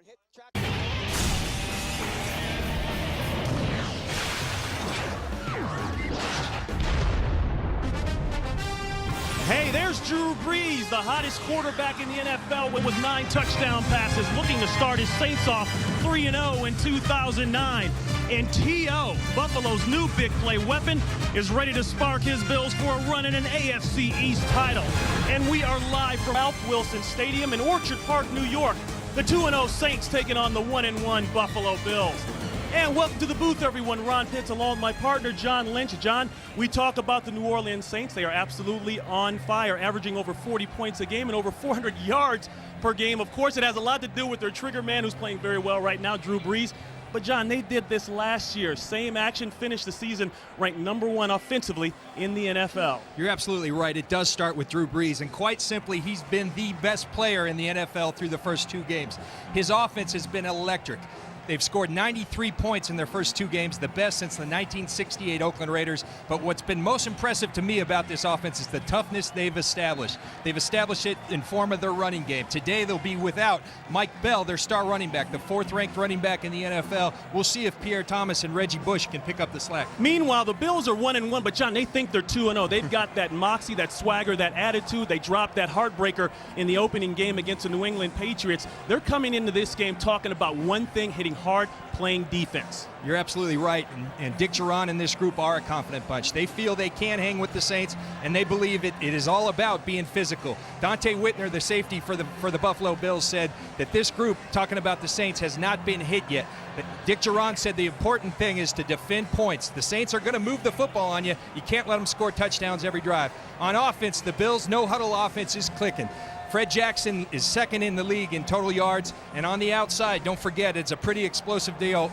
Hey, there's Drew Brees, the hottest quarterback in the NFL with 9 touchdown passes, looking to start his Saints off 3-0 in 2009. And T.O., Buffalo's new big play weapon, is ready to spark his Bills for a run at an AFC East title. And we are live from Ralph Wilson Stadium in Orchard Park, New York. The 2-0 Saints taking on the 1-1 Buffalo Bills. And welcome to the booth, everyone. Ron Pitts along with my partner, John Lynch. John, we talk about the New Orleans Saints. They are absolutely on fire, averaging over 40 points a game and over 400 yards per game. Of course, it has a lot to do with their trigger man, who's playing very well right now, Drew Brees. But, John, they did this last year. Same action, finished the season ranked #1 offensively in the NFL. You're absolutely right. It does start with Drew Brees, and quite simply, he's been the best player in the NFL through the first 2 games. His offense has been electric. They've scored 93 points in their first 2 games, the best since the 1968 Oakland Raiders. But what's been most impressive to me about this offense is the toughness they've established. They've established it in form of their running game. Today they'll be without Mike Bell, their star running back, the 4th-ranked running back in the NFL. We'll see if Pierre Thomas and Reggie Bush can pick up the slack. Meanwhile, the Bills are 1-1, but, John, they think they're 2-0. They've got that moxie, that swagger, that attitude. They dropped that heartbreaker in the opening game against the New England Patriots. They're coming into this game talking about one thing, hitting hard, playing defense. You're absolutely right, and Dick Jauron and this group are a confident bunch. They feel they can hang with the Saints, and they believe it is all about being physical. Dante Whitner, the safety for the Buffalo Bills, said that this group, talking about the Saints, has not been hit yet. But Dick Jauron said the important thing is to defend points. The Saints are going to move the football on you. You can't let them score touchdowns every drive. On offense, the Bills' no-huddle offense is clicking. Fred Jackson is 2nd in the league in total yards, and on the outside, don't forget, it's a pretty explosive duo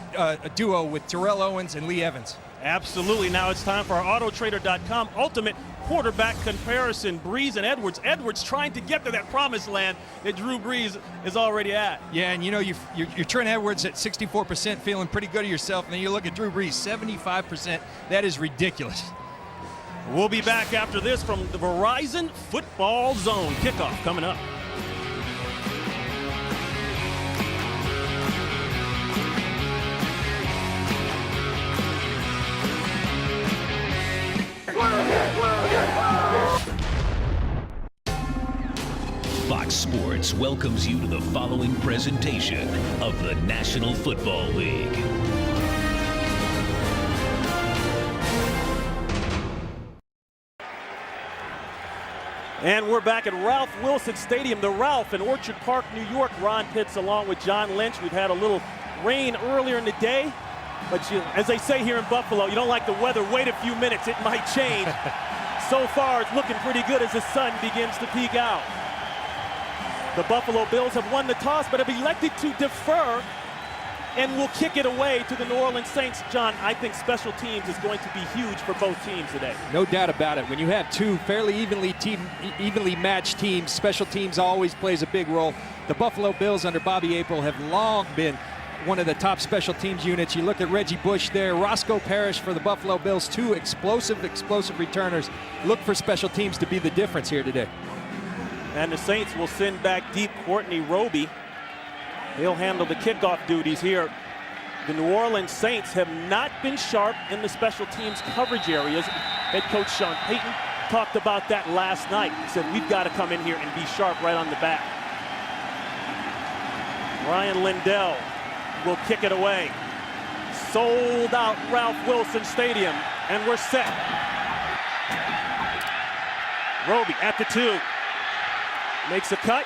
with Terrell Owens and Lee Evans. Absolutely. Now it's time for our Autotrader.com ultimate quarterback comparison. Brees and Edwards. Edwards trying to get to that promised land that Drew Brees is already at. Yeah, and you know, you're Trent Edwards at 64%, feeling pretty good of yourself, and then you look at Drew Brees, 75%. That is ridiculous. We'll be back after this from the Verizon Football Zone. Kickoff coming up. Fox Sports welcomes you to the following presentation of the National Football League. And we're back at Ralph Wilson Stadium, the Ralph in Orchard Park, New York. Ron Pitts along with John Lynch. We've had a little rain earlier in the day, but as they say here in Buffalo, you don't like the weather, wait a few minutes, it might change. So far, it's looking pretty good as the sun begins to peek out. The Buffalo Bills have won the toss, but have elected to defer and will kick it away to the New Orleans Saints. John, I think special teams is going to be huge for both teams today. No doubt about it. When you have 2 fairly evenly matched teams, special teams always plays a big role. The Buffalo Bills under Bobby April have long been one of the top special teams units. You look at Reggie Bush there, Roscoe Parrish for the Buffalo Bills, 2 explosive returners. Look for special teams to be the difference here today. And the Saints will send back deep Courtney Roby. He'll handle the kickoff duties here. The New Orleans Saints have not been sharp in the special teams coverage areas. Head coach Sean Payton talked about that last night. He said, we've got to come in here and be sharp right on the back. Ryan Lindell will kick it away. Sold out Ralph Wilson Stadium, and we're set. Roby at the 2. Makes a cut.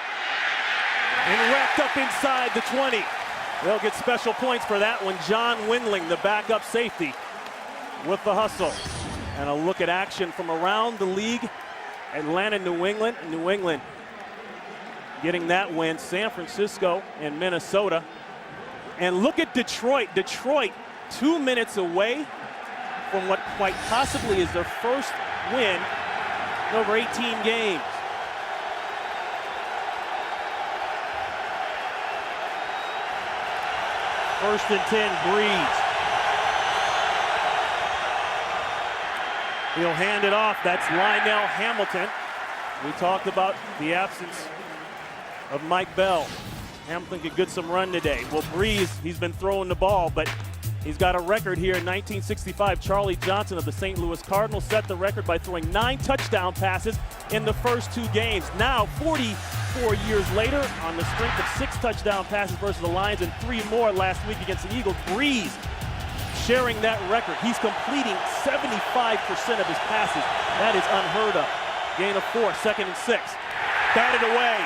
And wrapped up inside the 20. They'll get special points for that one. John Windling, the backup safety, with the hustle. And a look at action from around the league. Atlanta, New England. New England getting that win. San Francisco and Minnesota. And look at Detroit. Detroit 2 minutes away from what quite possibly is their first win in over 18 games. First and 10, Brees. He'll hand it off. That's Lionel Hamilton. We talked about the absence of Mike Bell. Hamilton could get some run today. Well, Breeze, he's been throwing the ball, but he's got a record here in 1965. Charlie Johnson of the St. Louis Cardinals set the record by throwing 9 touchdown passes in the first 2 games. Now, 44 years later, on the strength of 6 touchdown passes versus the Lions and 3 more last week against the Eagles, Breeze sharing that record. He's completing 75% of his passes. That is unheard of. Gain of 4, 2nd and 6. Batted away.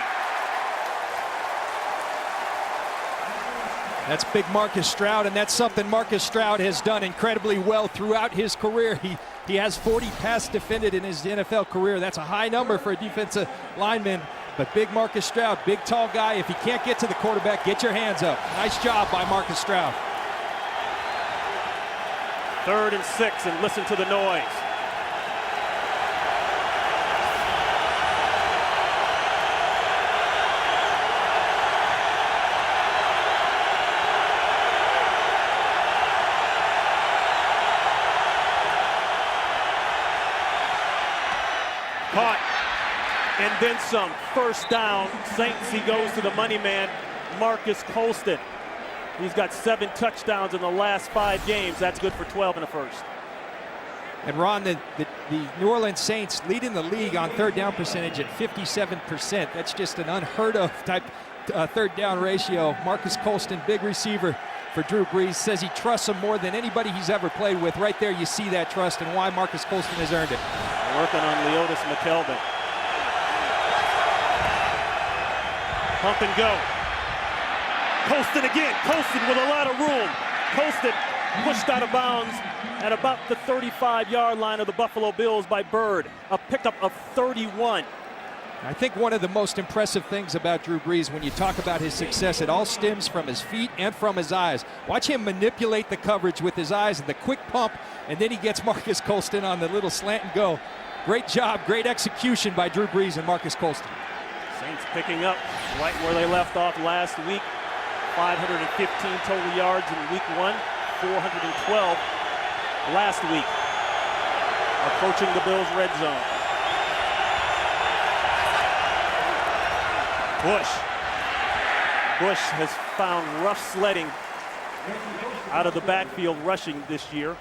That's big Marcus Stroud, and that's something Marcus Stroud has done incredibly well throughout his career. He has 40 pass defended in his NFL career. That's a high number for a defensive lineman. But big Marcus Stroud, big tall guy, if he can't get to the quarterback, get your hands up. Nice job by Marcus Stroud. 3rd and 6, and listen to the noise. Caught, and then some. 1st down, Saints. He goes to the money man, Marcus Colston. He's got 7 touchdowns in the last 5 games. That's good for 12 in the first. And Ron, the New Orleans Saints leading the league on 3rd down percentage at 57%. That's just an unheard of type 3rd down ratio. Marcus Colston, big receiver for Drew Brees, says he trusts him more than anybody he's ever played with. Right there you see that trust and why Marcus Colston has earned it. Working on Leotis McKelvin. Pump and go. Colston again. Colston with a lot of room. Colston pushed out of bounds at about the 35-yard line of the Buffalo Bills by Bird. A pickup of 31. I think one of the most impressive things about Drew Brees, when you talk about his success, it all stems from his feet and from his eyes. Watch him manipulate the coverage with his eyes and the quick pump, and then he gets Marcus Colston on the little slant and go. Great job, great execution by Drew Brees and Marcus Colston. Saints picking up right where they left off last week. 515 total yards in week 1, 412 last week. Approaching the Bills' red zone. Bush has found rough sledding out of the backfield rushing this year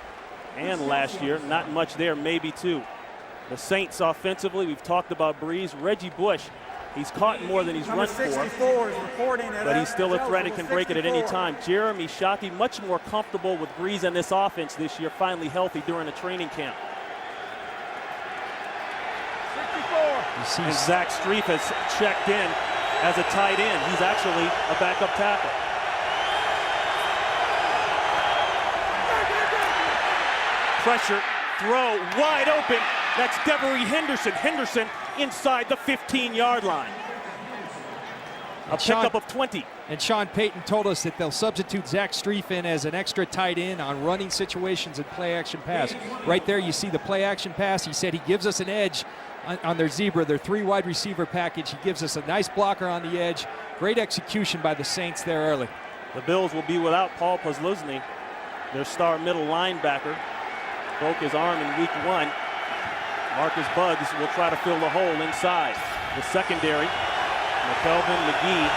and last year. Not much there, maybe 2. The Saints offensively, we've talked about Breeze. Reggie Bush, he's caught more than he's run for, but he's still a threat and can break it at any time. Jeremy Shockey, much more comfortable with Breeze and this offense this year, finally healthy during the training camp. And Zach Strief has checked in as a tight end. He's actually a backup tackle. Pressure, throw, wide open. That's Devery Henderson. Henderson inside the 15-yard line. A pickup of 20. And Sean Payton told us that they'll substitute Zach Strief in as an extra tight end on running situations and play-action pass. Right there you see the play-action pass. He said he gives us an edge on their zebra, their 3 wide receiver package. He gives us a nice blocker on the edge. Great execution by the Saints there early. The Bills will be without Paul Posluszny, their star middle linebacker. Broke his arm in week 1. Marcus Buggs will try to fill the hole inside. The secondary, McKelvin, McGee,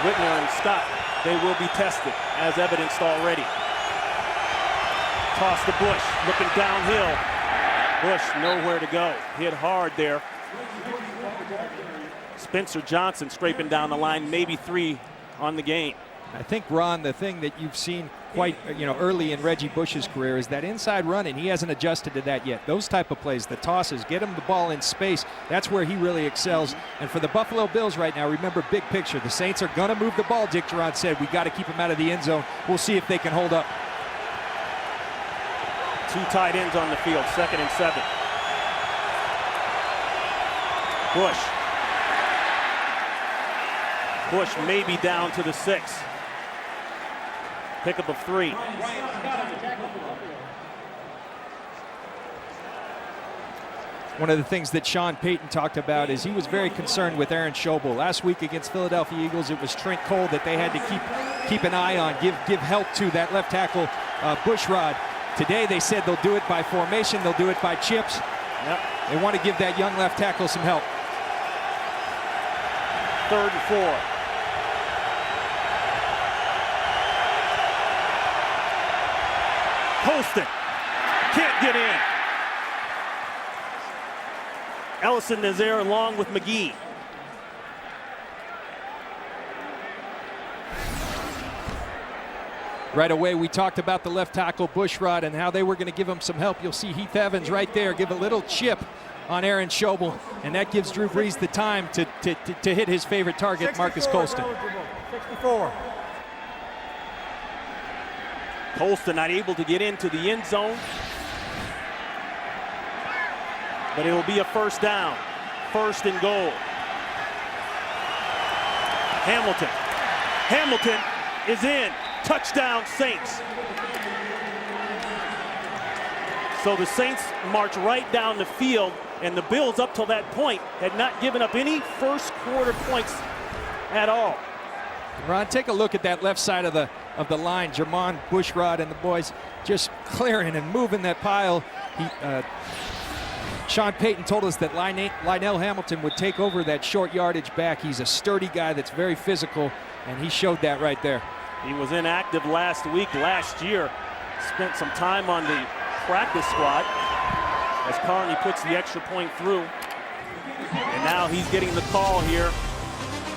Whitner, and Scott, they will be tested as evidenced already. Toss to Bush, looking downhill. Bush nowhere to go. Hit hard there. Spencer Johnson scraping down the line, maybe 3 on the game. I think, Ron, the thing that you've seen quite early in Reggie Bush's career is that inside run, and he hasn't adjusted to that yet. Those type of plays, the tosses, get him the ball in space, that's where he really excels. And for the Buffalo Bills right now, remember, big picture, the Saints are going to move the ball. Dick Duran said we got to keep him out of the end zone. We'll see if they can hold up. 2 tight ends on the field, 2nd and 7. Bush may be down to the 6. Pickup of 3. One of the things that Sean Payton talked about is he was very concerned with Aaron Schobel. Last week against Philadelphia Eagles, it was Trent Cole that they had to keep an eye on, give help to that left tackle Bushrod. Today they said they'll do it by formation, they'll do it by chips. Yep. They want to give that young left tackle some help. 3rd and 4. Colston can't get in. Ellison is there along with McGee. Right away, we talked about the left tackle, Bushrod, and how they were going to give him some help. You'll see Heath Evans right there give a little chip on Aaron Schobel, and that gives Drew Brees the time to hit his favorite target, Marcus Colston. 64. Colston not able to get into the end zone, but it will be a first down. First and goal. Hamilton is in. Touchdown, Saints. So the Saints march right down the field, and the Bills up till that point had not given up any first quarter points at all. Ron, take a look at that left side of the line. Jermon, Bushrod, and the boys just clearing and moving that pile. Sean Payton told us that Lionel Hamilton would take over that short yardage back. He's a sturdy guy that's very physical, and he showed that right there. He was inactive last year. Spent some time on the practice squad as Carney puts the extra point through. And now he's getting the call here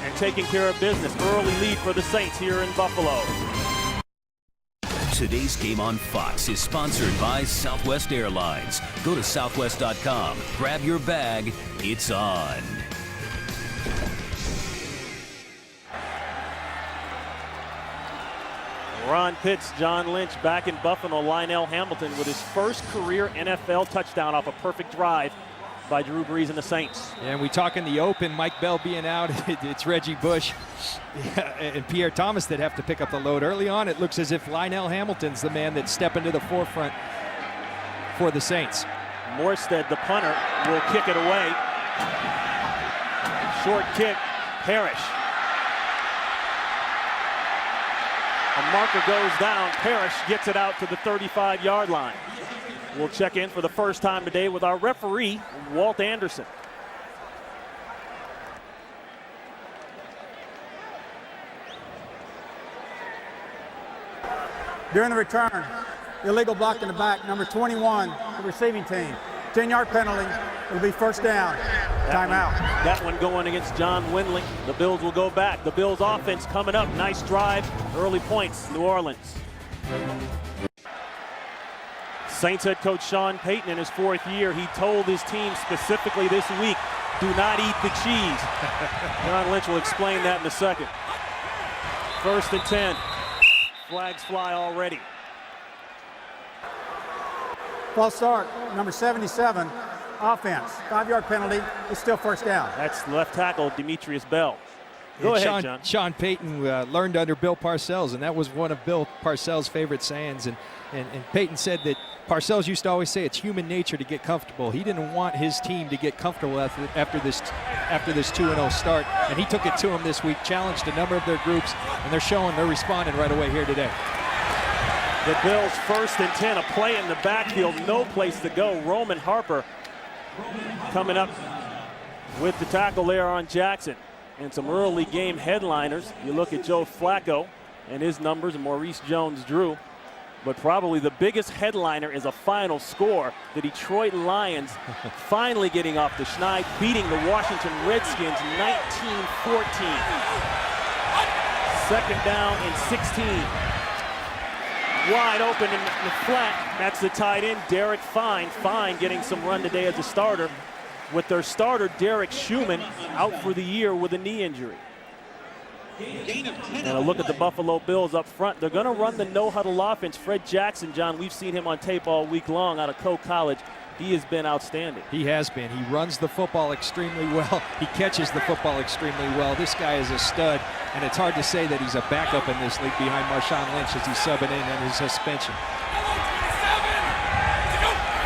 and taking care of business. Early lead for the Saints here in Buffalo. Today's game on Fox is sponsored by Southwest Airlines. Go to southwest.com, grab your bag, it's on. Ron Pitts, John Lynch back in Buffalo. Lionel Hamilton with his first career NFL touchdown off a perfect drive by Drew Brees and the Saints. And we talk in the open, Mike Bell being out, it's Reggie Bush and Pierre Thomas that have to pick up the load. Early on, it looks as if Lionel Hamilton's the man that's stepping to the forefront for the Saints. Morstead, the punter, will kick it away. Short kick, Parrish. A marker goes down. Parrish gets it out to the 35-yard line. We'll check in for the first time today with our referee, Walt Anderson. During the return, illegal block in the back, number 21, the receiving team. 10-yard penalty. It'll be first down. Timeout. That one going against John Windley. The Bills will go back. The Bills offense coming up. Nice drive. Early points, New Orleans. Saints head coach Sean Payton in his fourth year, he told his team specifically this week, do not eat the cheese. John Lynch will explain that in a second. First and 10. Flags fly already. False start, number 77, offense. 5-yard penalty. It's still first down. That's left tackle Demetrius Bell. Go ahead, John. Sean Payton learned under Bill Parcells, and that was one of Bill Parcells' favorite sayings. And Payton said that Parcells used to always say it's human nature to get comfortable. He didn't want his team to get comfortable after this 2-0 start, and he took it to him this week, challenged a number of their groups, and they're responding right away here today. The Bills first and 10, a play in the backfield, no place to go. Roman Harper coming up with the tackle there on Jackson. And some early game headliners. You look at Joe Flacco and his numbers, and Maurice Jones-Drew. But probably the biggest headliner is a final score. The Detroit Lions finally getting off the schneid, beating the Washington Redskins 19-14. Second down and 16. Wide open in the flat. That's the tight end, Derek Fine. Fine getting some run today as a starter, with their starter, Derek Schumann, out for the year with a knee injury. And a look at the Buffalo Bills up front. They're going to run the no-huddle offense. Fred Jackson, John, we've seen him on tape all week long out of Coe College. He has been outstanding. He has been. He runs the football extremely well. He catches the football extremely well. This guy is a stud, and it's hard to say that he's a backup in this league behind Marshawn Lynch as he's subbing in on his suspension.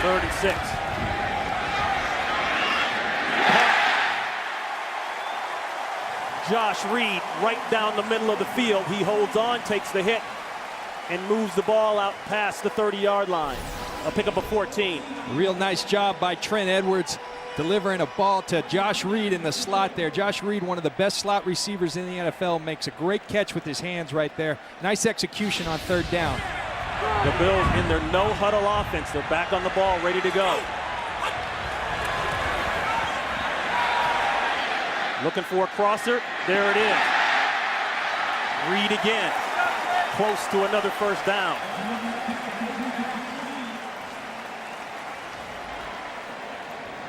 3rd and 6. Josh Reed right down the middle of the field. He holds on, takes the hit, and moves the ball out past the 30-yard line. A pickup of 14. Real nice job by Trent Edwards delivering a ball to Josh Reed in the slot there. Josh Reed, one of the best slot receivers in the NFL, makes a great catch with his hands right there. Nice execution on 3rd down. The Bills in their no-huddle offense. They're back on the ball, ready to go. Looking for a crosser. There it is. Reed again. Close to another first down.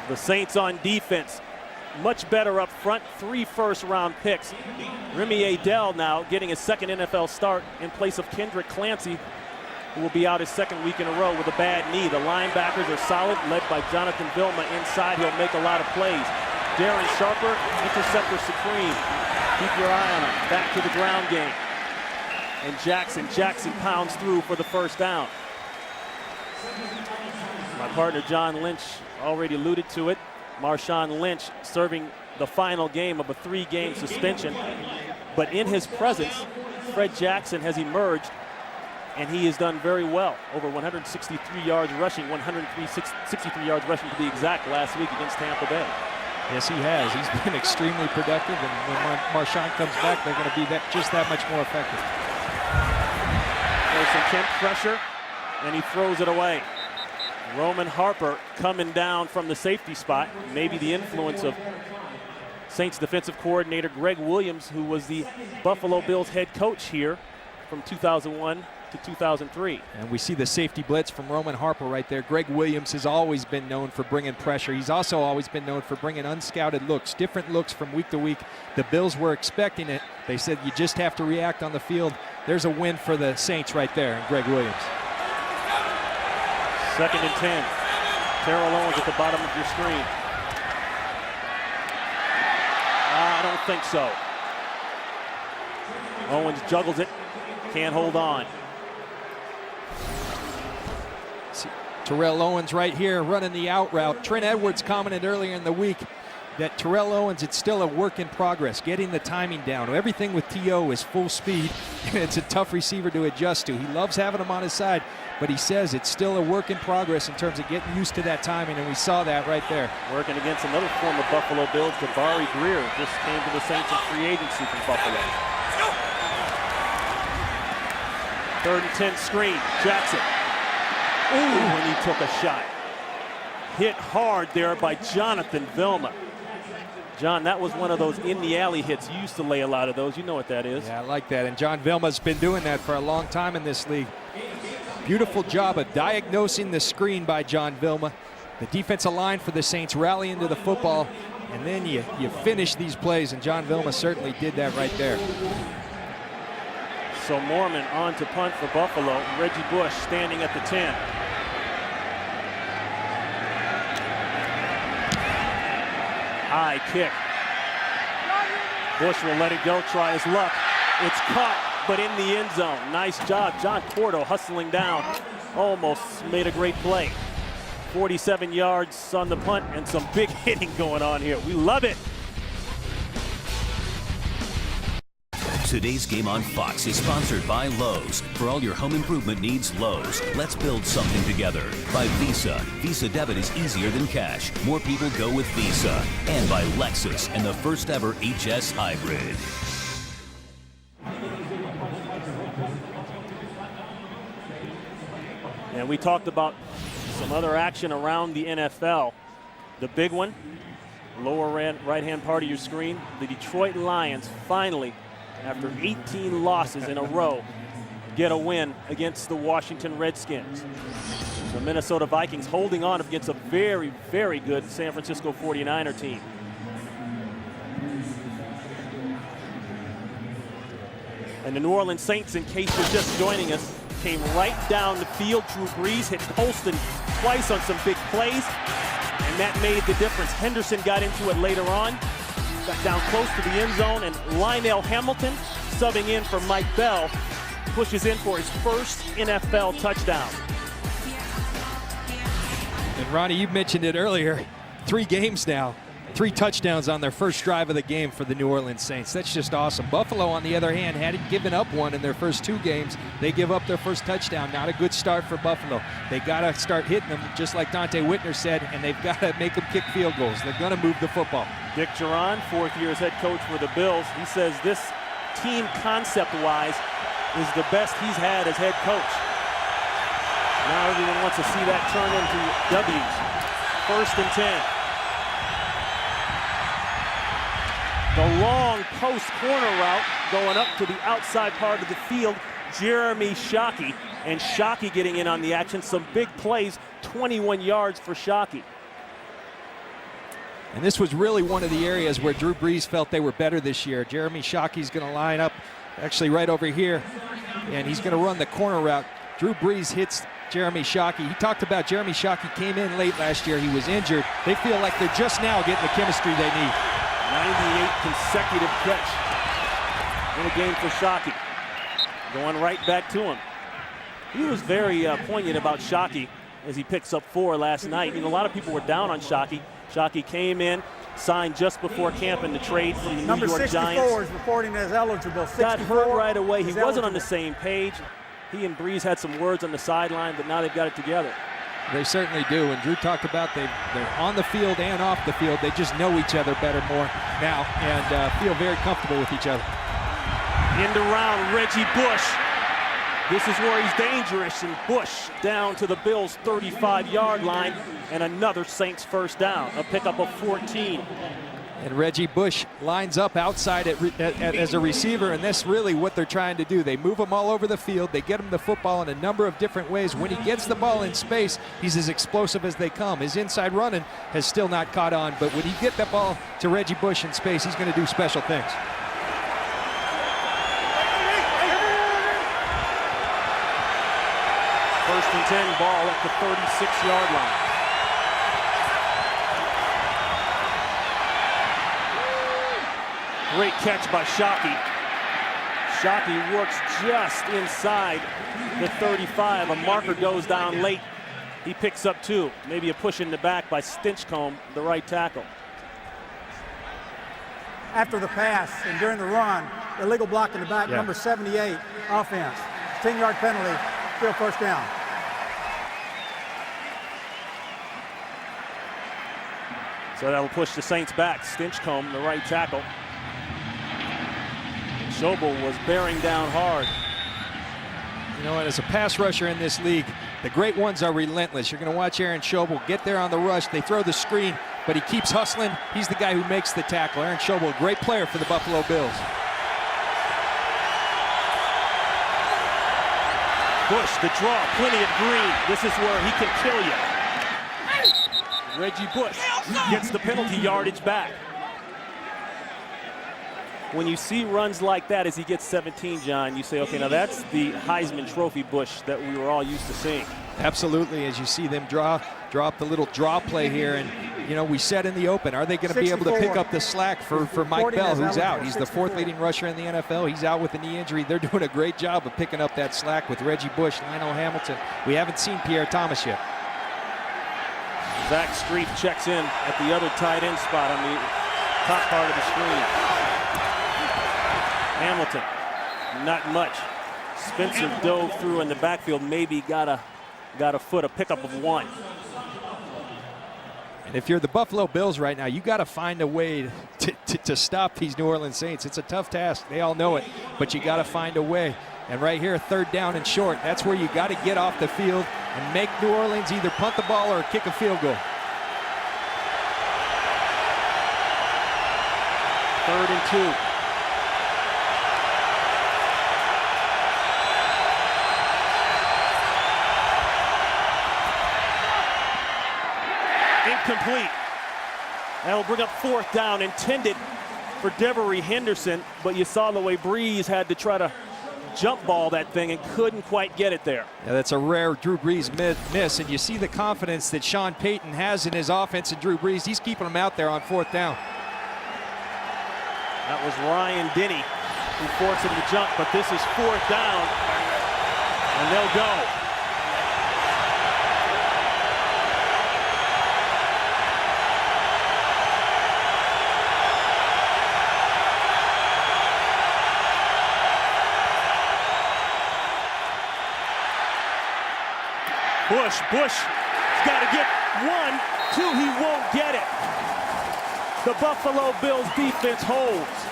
The Saints on defense. Much better up front. 3 first-round picks. Remy Adele now getting his second NFL start in place of Kendrick Clancy, who will be out his second week in a row with a bad knee. The linebackers are solid, led by Jonathan Vilma inside. He'll make a lot of plays. Darren Sharper, interceptor supreme. Keep your eye on him. Back to the ground game. And Jackson pounds through for the first down. My partner John Lynch already alluded to it. Marshawn Lynch serving the final game of a 3-game suspension. But in his presence, Fred Jackson has emerged, and he has done very well. Over 163 yards rushing, 163 yards rushing to be exact last week against Tampa Bay. Yes, he has. He's been extremely productive, and when Marshawn comes back, they're going to be just that much more effective. There's some temp pressure, and he throws it away. Roman Harper coming down from the safety spot. Maybe the influence of Saints defensive coordinator Greg Williams, who was the Buffalo Bills head coach here from 2001 to 2003. And we see the safety blitz from Roman Harper right there. Greg Williams has always been known for bringing pressure. He's also always been known for bringing unscouted looks, different looks from week to week. The Bills were expecting it. They said you just have to react on the field. There's a win for the Saints right there, and Greg Williams. 2nd and 10. Terrell Owens at the bottom of your screen. I don't think so. Owens juggles it. Can't hold on. Terrell Owens right here running the out route. Trent Edwards commented earlier in the week that Terrell Owens, it's still a work in progress, getting the timing down. Everything with T.O. is full speed, and it's a tough receiver to adjust to. He loves having him on his side, but he says it's still a work in progress in terms of getting used to that timing, and we saw that right there. Working against another former Buffalo Bills, Jabari Greer, just came to the Saints in free agency from Buffalo. 3rd and 10 screen, Jackson. Ooh, and he took a shot. Hit hard there by Jonathan Vilma. John, that was one of those in the alley hits. You used to lay a lot of those. You know what that is. Yeah, I like that. And John Vilma's been doing that for a long time in this league. Beautiful job of diagnosing the screen by John Vilma. The defensive line for the Saints rallying to the football, and then you finish these plays, and John Vilma certainly did that right there. So Mormon on to punt for Buffalo. Reggie Bush standing at the 10. High kick. Bush will let it go, try his luck. It's caught, but in the end zone. Nice job. John Porto hustling down. Almost made a great play. 47 yards on the punt and some big hitting going on here. We love it. Today's game on Fox is sponsored by Lowe's. For all your home improvement needs, Lowe's. Let's build something together. By Visa. Visa debit is easier than cash. More people go with Visa. And by Lexus and the first ever HS Hybrid. And we talked about some other action around the NFL. The big one, lower right-hand part of your screen, the Detroit Lions finally, after 18 losses in a row, get a win against the Washington Redskins. The Minnesota Vikings holding on against a very, very good San Francisco 49er team. And the New Orleans Saints, in case you're just joining us, came right down the field. Drew Brees hit Colston twice on some big plays, and that made the difference. Henderson got into it later on, got down close to the end zone, and Lionel Hamilton, subbing in for Mike Bell, pushes in for his first NFL touchdown. And Ronnie, you mentioned it earlier, 3 games now, 3 touchdowns on their first drive of the game for the New Orleans Saints. That's just awesome. Buffalo, on the other hand, hadn't given up one in their first 2 games. They give up their first touchdown. Not a good start for Buffalo. They got to start hitting them, just like Dante Whitner said, and they've got to make them kick field goals. They're going to move the football. Dick Duran, 4th year as head coach for the Bills. He says this team concept-wise is the best he's had as head coach. Now everyone wants to see that turn into W's. 1st and 10. The long post corner route going up to the outside part of the field. Jeremy Shockey, and Shockey getting in on the action. Some big plays, 21 yards for Shockey. And this was really one of the areas where Drew Brees felt they were better this year. Jeremy Shockey's going to line up actually right over here, and he's going to run the corner route. Drew Brees hits Jeremy Shockey. He talked about Jeremy Shockey came in late last year. He was injured. They feel like they're just now getting the chemistry they need. 98 consecutive catch in a game for Shockey. Going right back to him. He was very poignant about Shockey as he picks up 4 last night. You know, a lot of people were down on Shockey. Shockey came in, signed just before camp in the trade from the Number New York 64 Giants. is reporting as eligible. 64 Got hurt right away. He wasn't on the eligible. same page. He and Brees had some words on the sideline, but now they've got it together. They certainly do. And Drew talked about they're on the field and off the field. They just know each other better more now and feel very comfortable with each other. End around Reggie Bush. This is where he's dangerous, and Bush down to the Bills' 35-yard line, and another Saints first down, a pickup of 14. And Reggie Bush lines up outside as a receiver, and that's really what they're trying to do. They move him all over the field. They get him the football in a number of different ways. When he gets the ball in space, he's as explosive as they come. His inside running has still not caught on, but when he get the ball to Reggie Bush in space, he's going to do special things. First and 10, ball at the 36-yard line. Great catch by Shockey. Shockey works just inside the 35. A marker goes down late. He picks up 2. Maybe a push in the back by Stinchcomb, the right tackle. After the pass and during the run, illegal block in the back, Yeah. number 78, offense. 10-yard penalty, still first down. So that'll push the Saints back. Stinchcomb, the right tackle. Schobel was bearing down hard. You know, and as a pass rusher in this league, the great ones are relentless. You're going to watch Aaron Schobel get there on the rush. They throw the screen, but he keeps hustling. He's the guy who makes the tackle. Aaron Schobel, a great player for the Buffalo Bills. Bush, the draw, plenty of green. This is where he can kill you. Reggie Bush gets the penalty yardage back. When you see runs like that as he gets 17, John, you say, okay, now that's the Heisman Trophy Bush that we were all used to seeing. Absolutely, as you see them draw up the little draw play here, and you know, we said in the open, are they going to be able to pick up the slack for Mike Bell, who's out? He's the 4th leading rusher in the NFL. He's out with a knee injury. They're doing a great job of picking up that slack with Reggie Bush, Lionel Hamilton. We haven't seen Pierre Thomas yet. Zach Streif checks in at the other tight end spot on the top part of the screen. Hamilton, not much. Spencer dove through in the backfield, maybe got a foot, a pickup of 1. And if you're the Buffalo Bills right now, you got to find a way to stop these New Orleans Saints. It's a tough task. They all know it, but you got to find a way. And right here, 3rd down and short. That's where you got to get off the field and make New Orleans either punt the ball or kick a field goal. 3rd and 2. Incomplete. That'll bring up 4th down, intended for Devery Henderson, but you saw the way Brees had to try to jump ball that thing and couldn't quite get it there. Yeah, that's a rare Drew Brees miss, and you see the confidence that Sean Payton has in his offense, and Drew Brees, he's keeping him out there on 4th down. That was Ryan Denny who forced him to jump, but this is 4th down, and they'll go. Bush has got to get 1, 2, he won't get it. The Buffalo Bills defense holds.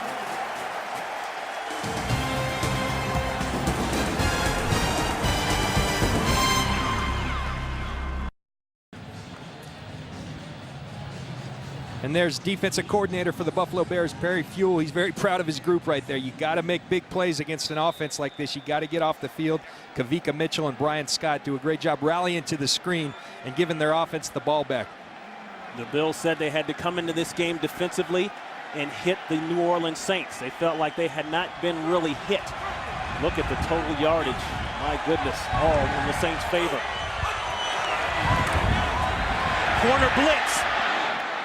And there's defensive coordinator for the Buffalo Bears, Perry Fuel. He's very proud of his group right there. You got to make big plays against an offense like this. You got to get off the field. Kavika Mitchell and Brian Scott do a great job rallying to the screen and giving their offense the ball back. The Bills said they had to come into this game defensively and hit the New Orleans Saints. They felt like they had not been really hit. Look at the total yardage. My goodness, all in the Saints' favor. Corner blitz.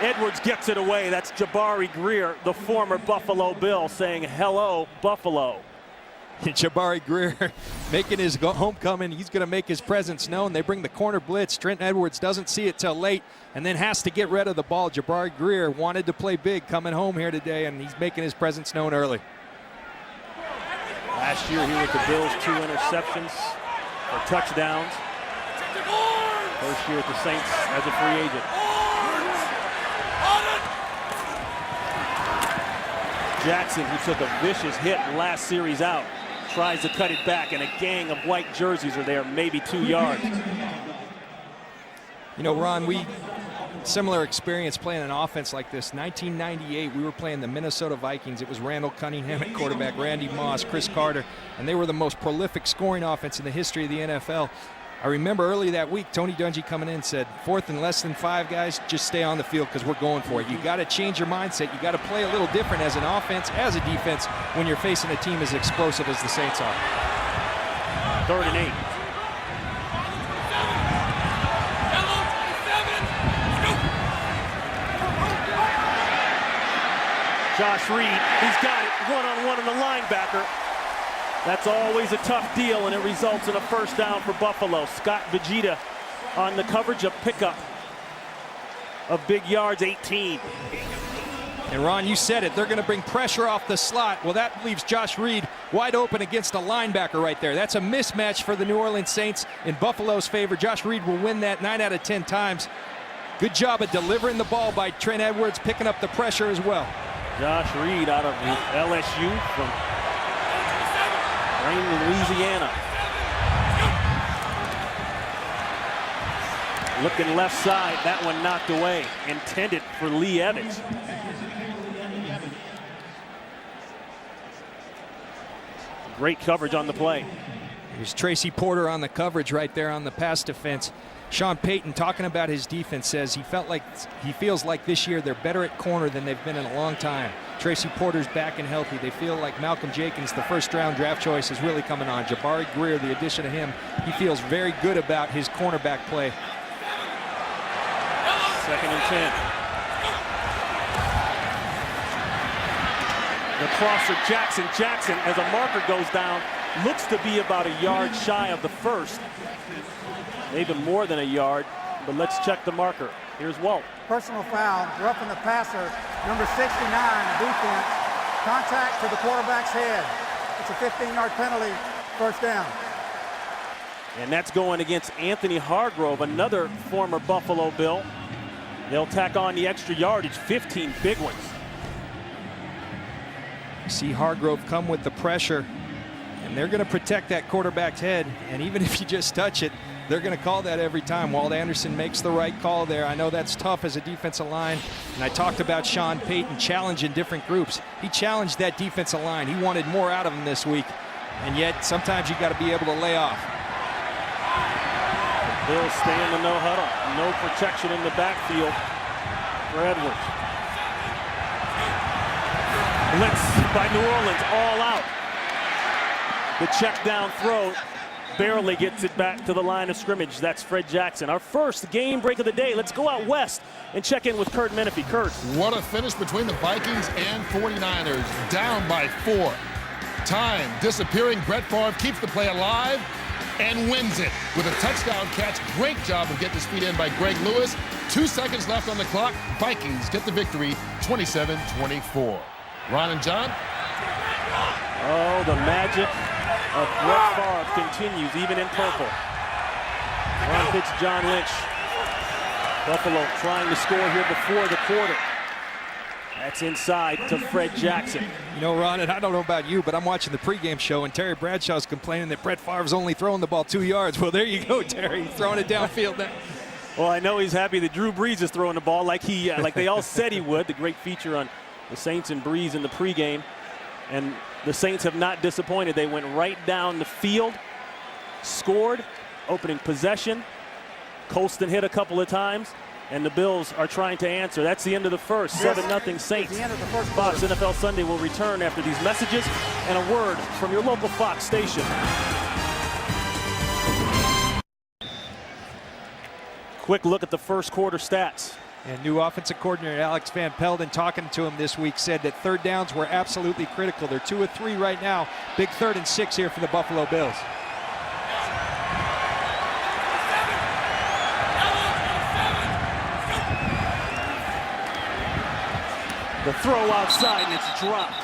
Edwards gets it away. That's Jabari Greer, the former Buffalo Bill, saying hello, Buffalo. Jabari Greer making his homecoming. He's going to make his presence known. They bring the corner blitz. Trent Edwards doesn't see it till late and then has to get rid of the ball. Jabari Greer wanted to play big coming home here today, and he's making his presence known early. Last year here with the Bills, 2 interceptions for touchdowns. First year at the Saints as a free agent. Jackson, who took a vicious hit last series out, tries to cut it back, and a gang of white jerseys are there, maybe 2 yards. You know, Ron, similar experience playing an offense like this. 1998, we were playing the Minnesota Vikings. It was Randall Cunningham at quarterback, Randy Moss, Chris Carter, and they were the most prolific scoring offense in the history of the NFL. I remember early that week, Tony Dungy coming in said, 4th and less than 5, guys, just stay on the field because we're going for it. You got to change your mindset. You got to play a little different as an offense, as a defense, when you're facing a team as explosive as the Saints are. 3rd and 8. Josh Reed, he's got it, one-on-one on the linebacker. That's always a tough deal, and it results in a first down for Buffalo. Scott Vegeta on the coverage, a pickup of big yards, 18. And Ron, you said it, they're going to bring pressure off the slot. Well, that leaves Josh Reed wide open against a linebacker right there. That's a mismatch for the New Orleans Saints in Buffalo's favor. Josh Reed will win that 9 out of 10 times. Good job of delivering the ball by Trent Edwards, picking up the pressure as well. Josh Reed out of LSU from Louisiana. Looking left side, that one knocked away. Intended for Lee Evans. Great coverage on the play. There's Tracy Porter on the coverage right there on the pass defense. Sean Payton, talking about his defense, says he feels like this year they're better at corner than they've been in a long time. Tracy Porter's back and healthy. They feel like Malcolm Jenkins, the first-round draft choice, is really coming on. Jabari Greer, the addition of him, he feels very good about his cornerback play. 2nd and 10. The crosser, Jackson. Jackson, as a marker goes down, looks to be about a yard shy of the first. Maybe more than a yard, but let's check the marker. Here's Walt. Personal foul, roughing the passer, number 69, defense. Contact to the quarterback's head. It's a 15-yard penalty, first down. And that's going against Anthony Hargrove, another former Buffalo Bill. They'll tack on the extra yardage, 15 big ones. See Hargrove come with the pressure, and they're going to protect that quarterback's head, and even if you just touch it, they're going to call that every time. Walt Anderson makes the right call there. I know that's tough as a defensive line, and I talked about Sean Payton challenging different groups. He challenged that defensive line. He wanted more out of them this week, and yet sometimes you got to be able to lay off. Bills stay in the no huddle. No protection in the backfield for Edwards. Blitz by New Orleans, all out. The check down throw barely gets it back to the line of scrimmage. That's Fred Jackson. Our first game break of the day. Let's go out west and check in with Kurt Menefee. Kurt. What a finish between the Vikings and 49ers. Down by 4. Time disappearing. Brett Favre keeps the play alive and wins it with a touchdown catch. Great job of getting his feet in by Greg Lewis. 2 seconds left on the clock. Vikings get the victory, 27-24. Ron and John. Oh, the magic of Brett Favre continues, even in purple. Ron pitch John Lynch. Buffalo trying to score here before the quarter. That's inside to Fred Jackson. You know, Ron, and I don't know about you, but I'm watching the pregame show, and Terry Bradshaw's complaining that Brett Favre's only throwing the ball 2 yards. Well, there you go, Terry, throwing it downfield now. Well, I know he's happy that Drew Brees is throwing the ball like they all said he would. The great feature on the Saints and Brees in the pregame. And the Saints have not disappointed. They went right down the field, scored, opening possession. Colston hit a couple of times, and the Bills are trying to answer. That's the end of the first. 7-0 Saints. Fox NFL Sunday will return after these messages and a word from your local Fox station. Quick look at the first quarter stats. And new offensive coordinator Alex Van Pelden, talking to him this week, said that third downs were absolutely critical. They're 2 of 3 right now. Big 3rd and 6 here for the Buffalo Bills. The throw outside, and it's dropped.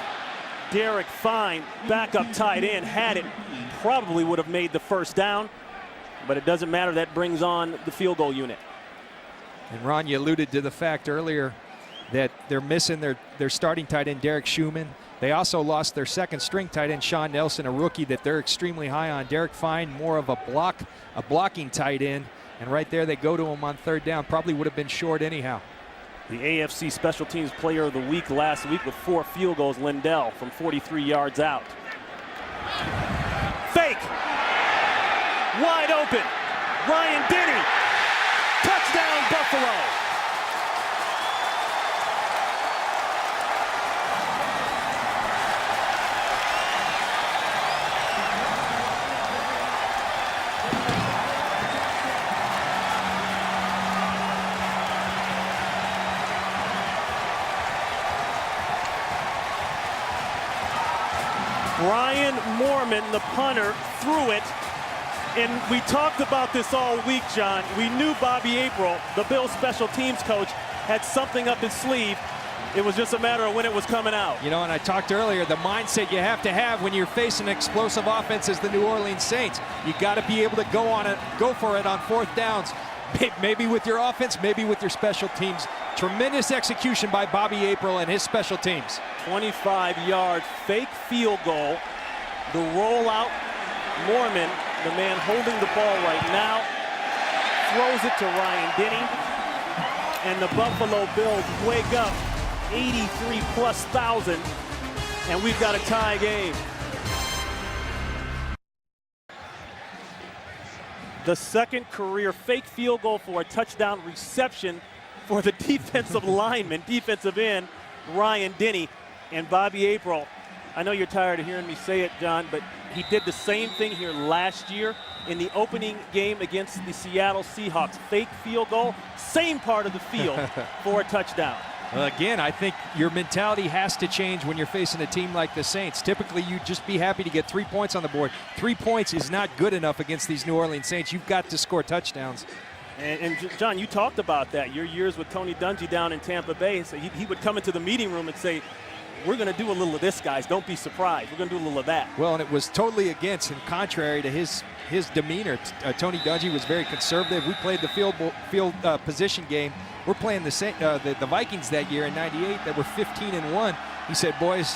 Derek Fine, backup tight end, had it. Probably would have made the first down, but it doesn't matter. That brings on the field goal unit. And Ron, you alluded to the fact earlier that they're missing their starting tight end, Derek Schumann. They also lost their second string tight end, Sean Nelson, a rookie that they're extremely high on. Derek Fine, more of a blocking tight end. And right there, they go to him on third down. Probably would have been short anyhow. The AFC Special Teams Player of the Week last week with 4 field goals, Lindell from 43 yards out. Fake! Wide open! Ryan Denny! Touchdown, Buffalo! Brian Moorman, the punter, threw it. And we talked about this all week, John. We knew Bobby April, the Bills special teams coach, had something up his sleeve. It was just a matter of when it was coming out. You know, and I talked earlier, the mindset you have to have when you're facing explosive offense as the New Orleans Saints. You got to be able to go for it on fourth downs. Maybe with your offense, maybe with your special teams. Tremendous execution by Bobby April and his special teams. 25-yard fake field goal. The rollout, Moorman, the man holding the ball right now, throws it to Ryan Denny. And the Buffalo Bills wake up 83,000+, and we've got a tie game. The second career fake field goal for a touchdown reception for the defensive lineman, defensive end, Ryan Denny. And Bobby April, I know you're tired of hearing me say it, John, but he did the same thing here last year in the opening game against the Seattle Seahawks. Fake field goal, same part of the field for a touchdown. Well, again, I think your mentality has to change when you're facing a team like the Saints. Typically, you'd just be happy to get 3 points on the board. 3 points is not good enough against these New Orleans Saints. You've got to score touchdowns. And John, you talked about that, your years with Tony Dungy down in Tampa Bay. So he would come into the meeting room and say, we're going to do a little of this, guys. Don't be surprised. We're going to do a little of that. Well, and it was totally against and contrary to his demeanor. Tony Dungy was very conservative. We played the field position game. We're playing the Vikings that year in '98 that were 15-1. He said, boys,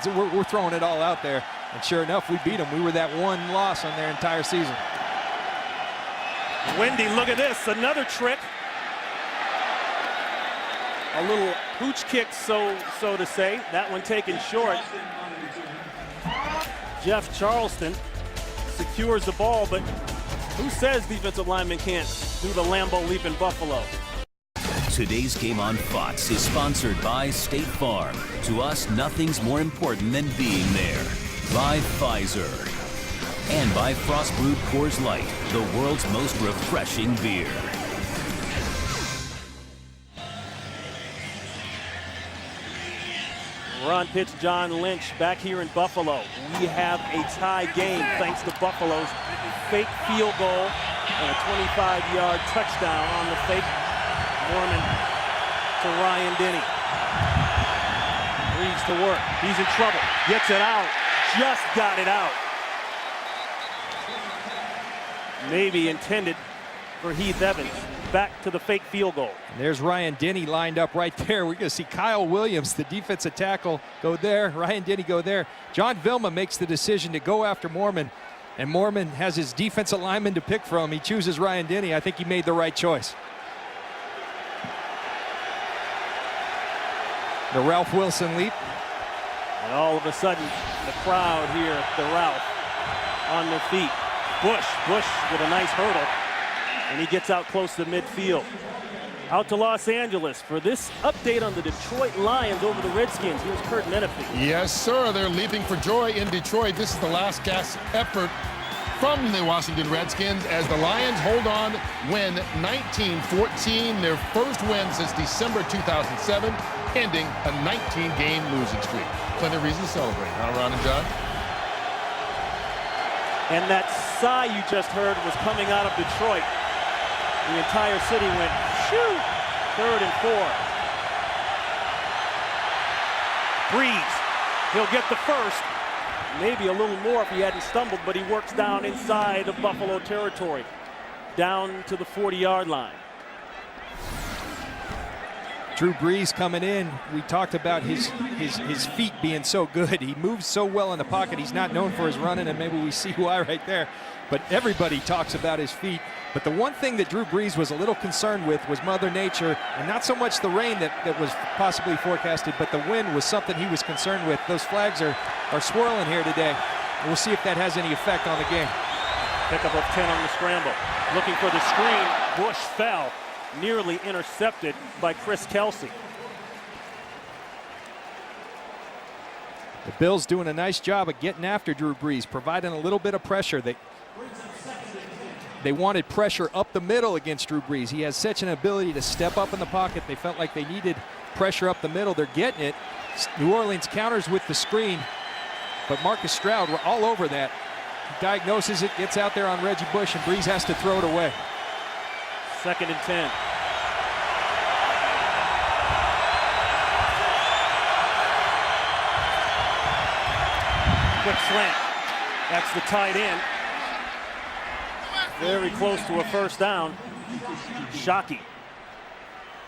we're throwing it all out there. And sure enough, we beat them. We were that one loss on their entire season. Wendy, look at this. Another trick. A little pooch kick, so to say. That one taken short. Jeff Charleston secures the ball, but who says defensive linemen can't do the Lambeau leap in Buffalo? Today's game on Fox is sponsored by State Farm. To us, nothing's more important than being there. By Pfizer. And by Frost Brewed Coors Light, the world's most refreshing beer. Ron Pitch, John Lynch back here in Buffalo. We have a tie game thanks to Buffalo's fake field goal and a 25-yard touchdown on the fake. Moorman to Ryan Denny. Brees to work. He's in trouble. Gets it out. Just got it out. Maybe intended for Heath Evans. Back to the fake field goal. And there's Ryan Denny lined up right there. We're going to see Kyle Williams, the defensive tackle, go there. Ryan Denny go there. John Vilma makes the decision to go after Moorman. And Moorman has his defensive lineman to pick from. He chooses Ryan Denny. I think he made the right choice. The Ralph Wilson leap. And all of a sudden, the crowd here at the Ralph on their feet. Bush with a nice hurdle, and he gets out close to midfield. Out to Los Angeles for this update on the Detroit Lions over the Redskins. Here's Kurt Menefee. Yes, sir. They're leaping for joy in Detroit. This is the last gasp effort from the Washington Redskins as the Lions hold on, win 19-14, their first win since December 2007, ending a 19-game losing streak. Plenty of reason to celebrate, huh, Ron and John? And that sigh you just heard was coming out of Detroit. The entire city went, shoo! 3rd and 4. Breeze, he'll get the first. Maybe a little more if he hadn't stumbled, but he works down inside of Buffalo territory, down to the 40-yard line. Drew Brees coming in. We talked about his feet being so good. He moves so well in the pocket. He's not known for his running, and maybe we see why right there. But everybody talks about his feet. But the one thing that Drew Brees was a little concerned with was Mother Nature, and not so much the rain that was possibly forecasted, but the wind was something he was concerned with. Those flags are swirling here today. We'll see if that has any effect on the game. Pickup of 10 on the scramble. Looking for the screen. Bush fell. Nearly intercepted by Chris Kelsey. The Bills doing a nice job of getting after Drew Brees, providing a little bit of pressure. They wanted pressure up the middle against Drew Brees. He has such an ability to step up in the pocket. They felt like they needed pressure up the middle. They're getting it. New Orleans counters with the screen, but Marcus Stroud were all over that. He diagnoses it, gets out there on Reggie Bush, and Brees has to throw it away. 2nd and 10. Quick slant. That's the tight end. Very close to a first down. Shockey.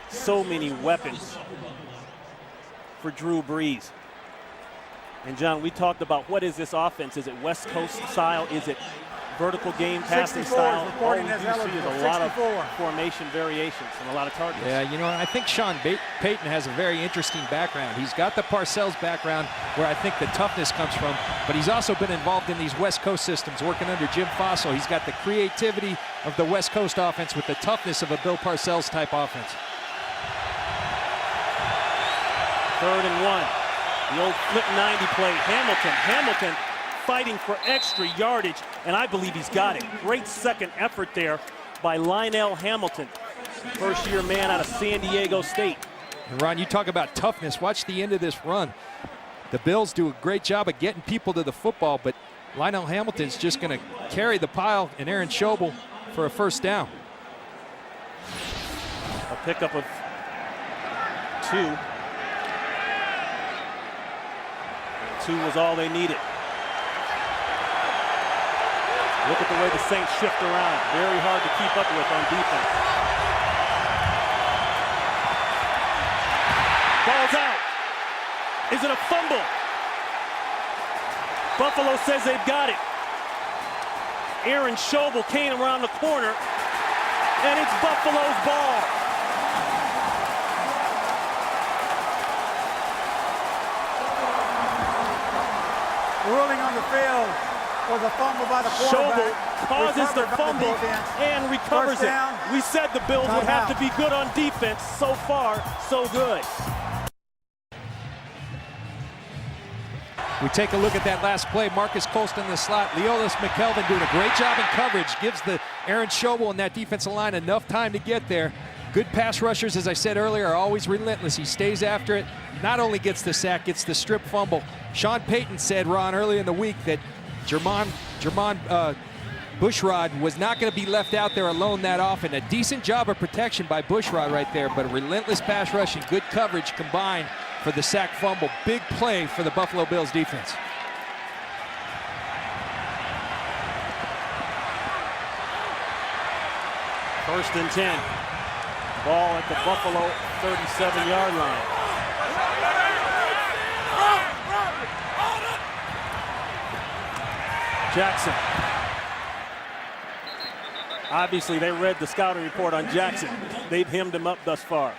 So many weapons for Drew Brees. And John, we talked about what is this offense? Is it West Coast style? Is it vertical game passing style? All you see is a lot of formation variations and a lot of targets. Yeah, you know, I think Sean Payton has a very interesting background. He's got the Parcells background where I think the toughness comes from, but he's also been involved in these West Coast systems working under Jim Fossil. He's got the creativity of the West Coast offense with the toughness of a Bill Parcells type offense. 3rd and 1. The old flip 90 play. Hamilton fighting for extra yardage, and I believe he's got it. Great second effort there by Lionel Hamilton, first-year man out of San Diego State. And Ron, you talk about toughness. Watch the end of this run. The Bills do a great job of getting people to the football, but Lionel Hamilton's just going to carry the pile, and Aaron Schobel for a first down. A pickup of 2. 2 was all they needed. Look at the way the Saints shift around. Very hard to keep up with on defense. Ball's out. Is it a fumble? Buffalo says they've got it. Aaron Schobel came around the corner, and it's Buffalo's ball. Ruling on the field was a fumble by the quarterback. Schobel causes the fumble and recovers it. We said the Bills would have to be good on defense. So far, so good. We take a look at that last play. Marcus Colston in the slot. Leolis McKelvin doing a great job in coverage. Gives the Aaron Schobel and that defensive line enough time to get there. Good pass rushers, as I said earlier, are always relentless. He stays after it. Not only gets the sack, gets the strip fumble. Sean Payton said, Ron, early in the week that Jermon Bushrod was not going to be left out there alone that often. A decent job of protection by Bushrod right there, but a relentless pass rush and good coverage combined for the sack fumble. Big play for the Buffalo Bills defense. First and 10. Ball at the Buffalo 37-yard line. Jackson. Obviously, they read the scouting report on Jackson. They've hemmed him up thus far.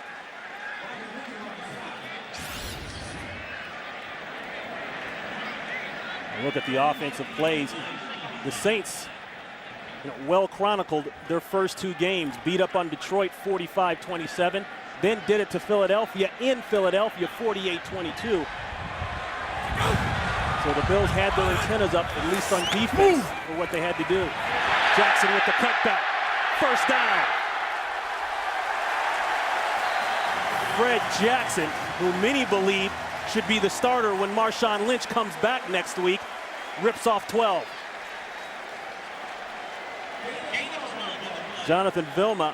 Look at the offensive plays. The Saints, well chronicled their first 2 games. Beat up on Detroit 45-27. Then did it to Philadelphia in Philadelphia 48-22. So the Bills had their antennas up, at least on defense, for what they had to do. Jackson with the cutback. First down. Fred Jackson, who many believe should be the starter when Marshawn Lynch comes back next week, rips off 12. Jonathan Vilma,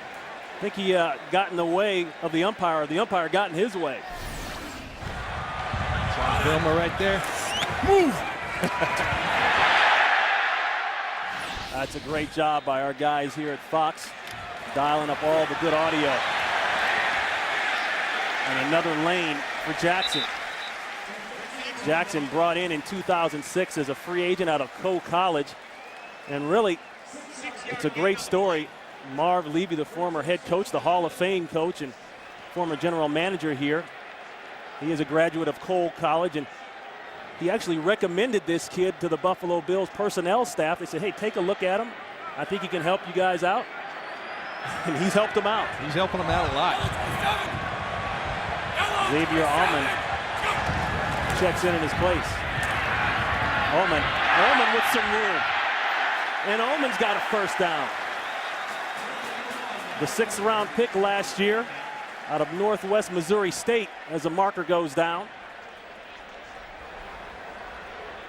I think he got in the way of the umpire. The umpire got in his way. John Vilma right there. That's a great job by our guys here at Fox, dialing up all the good audio. And another lane for Jackson. Jackson brought in 2006 as a free agent out of Coe College. And really, it's a great story. Marv Levy, the former head coach, the Hall of Fame coach and former general manager here. He is a graduate of Coe College, and he actually recommended this kid to the Buffalo Bills personnel staff. They said, hey, take a look at him. I think he can help you guys out. And he's helped them out. He's helping them out a lot. Xavier Allman checks in his place. Allman with some room. And Allman's got a first down. The 6th round pick last year out of Northwest Missouri State as the marker goes down.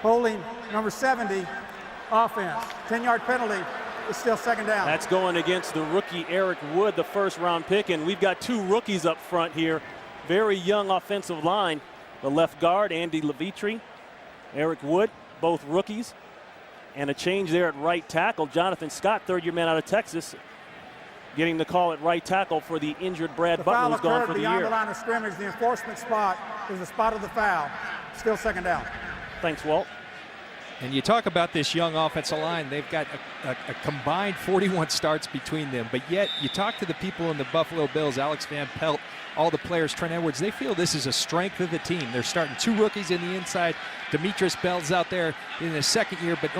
Holding number 70, offense. 10-yard penalty. It's still second down. That's going against the rookie Eric Wood, the 1st round pick. And we've got 2 rookies up front here. Very young offensive line. The left guard, Andy Levitri, Eric Wood, both rookies. And a change there at right tackle. Jonathan Scott, 3rd-year man out of Texas, getting the call at right tackle for the injured Brad Butler, who's gone for the year. Beyond the line of scrimmage, the enforcement spot is the spot of the foul. Still second down. Thanks, Walt. And you talk about this young offensive line. They've got a combined 41 starts between them. But yet, you talk to the people in the Buffalo Bills, Alex Van Pelt, all the players, Trent Edwards, they feel this is a strength of the team. They're starting 2 rookies in the inside. Demetrius Bell's out there in his 2nd year, but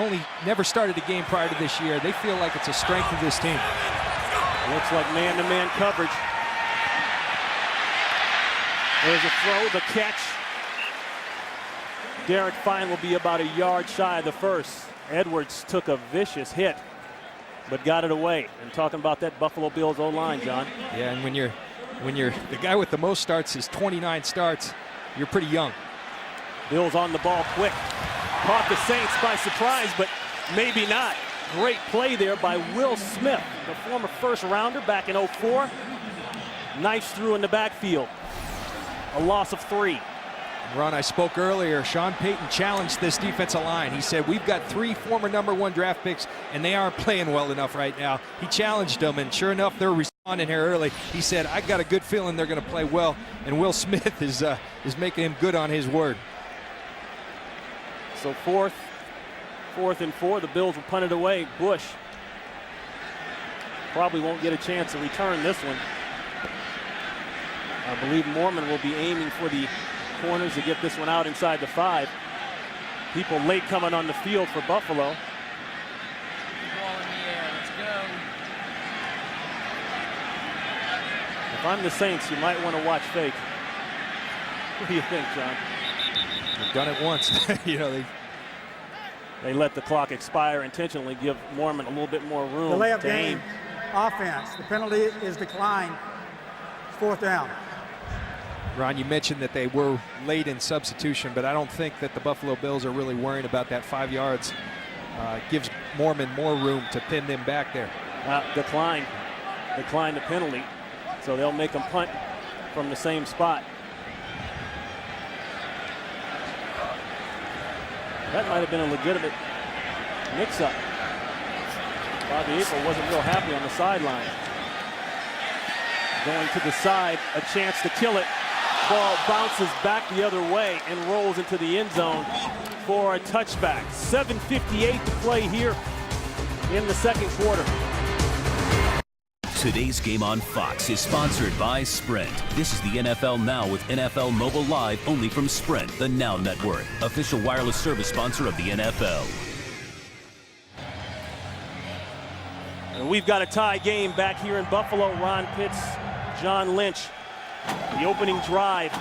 never started a game prior to this year. They feel like it's a strength of this team. Looks like man-to-man coverage. There's a throw, the catch. Derek Fine will be about a yard shy of the first. Edwards took a vicious hit, but got it away. And talking about that Buffalo Bills O-line, John. Yeah, and when you're the guy with the most starts is 29 starts, you're pretty young. Bills on the ball quick. Caught the Saints by surprise, but maybe not. Great play there by Will Smith, the former 1st rounder back in 04. Nice through in the backfield. A loss of 3. Ron, I spoke earlier. Sean Payton challenged this defensive line. He said, we've got 3 former #1 draft picks, and they aren't playing well enough right now. He challenged them, and sure enough, they're responding here early. He said, I got a good feeling they're going to play well, and Will Smith is making him good on his word. So fourth and 4. The Bills will punt it away. Bush probably won't get a chance to return this one. I believe Mormon will be aiming for the corners to get this one out inside the 5. People late coming on the field for Buffalo. Ball in the air. Let's go. If I'm the Saints, you might want to watch fake. What do you think, John? They've done it once. They let the clock expire intentionally, give Mormon a little bit more room Delay of to game. aim. Offense. The penalty is declined. It's 4th down. Ron, you mentioned that they were late in substitution, but I don't think that the Buffalo Bills are really worrying about that 5 yards. Gives Mormon more room to pin them back there. Decline the penalty, so they'll make them punt from the same spot. That might have been a legitimate mix-up. Bobby April wasn't real happy on the sideline. Going to the side, a chance to kill it. Ball bounces back the other way and rolls into the end zone for a touchback. 7:58 to play here in the 2nd quarter. Today's game on Fox is sponsored by Sprint. This is the NFL Now with NFL Mobile Live only from Sprint, the Now Network, official wireless service sponsor of the NFL. And we've got a tie game back here in Buffalo. Ron Pitts, John Lynch. The opening drive,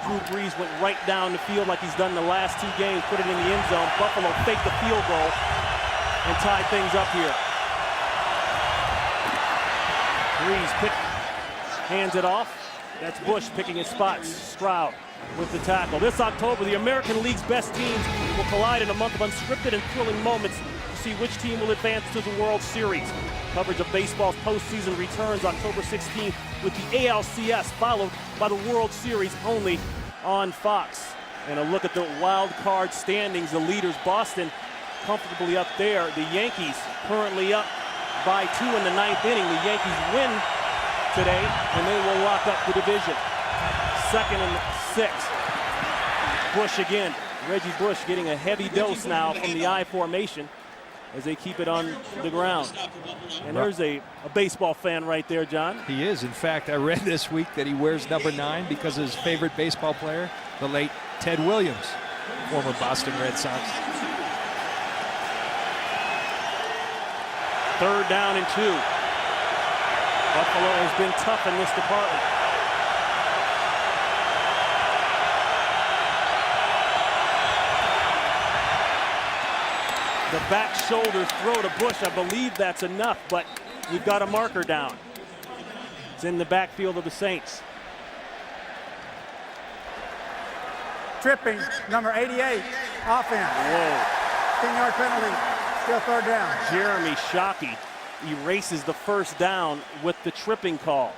Drew Brees went right down the field like he's done the last 2 games, put it in the end zone. Buffalo faked the field goal and tied things up here. Brees hands it off. That's Bush picking his spots. Stroud with the tackle. This October, the American League's best teams will collide in a month of unscripted and thrilling moments to see which team will advance to the World Series. Coverage of baseball's postseason returns October 16th with the ALCS, followed by the World Series only on Fox. And a look at the wild card standings. The leaders, Boston, comfortably up there. The Yankees currently up by 2 in the 9th inning. The Yankees win today, and they will lock up the division. 2nd and 6th. Bush again. Reggie Bush getting a heavy dose now from the I formation as they keep it on the ground. And there's a baseball fan right there, John. He is. In fact, I read this week that he wears number 9 because of his favorite baseball player, the late Ted Williams, former Boston Red Sox. 3rd down and 2. Buffalo has been tough in this department. The back shoulder throw to Bush, I believe that's enough, but we've got a marker down. It's in the backfield of the Saints. Tripping, number 88, offense. Whoa. 10-yard penalty, still 3rd down. Jeremy Shockey erases the 1st down with the tripping call.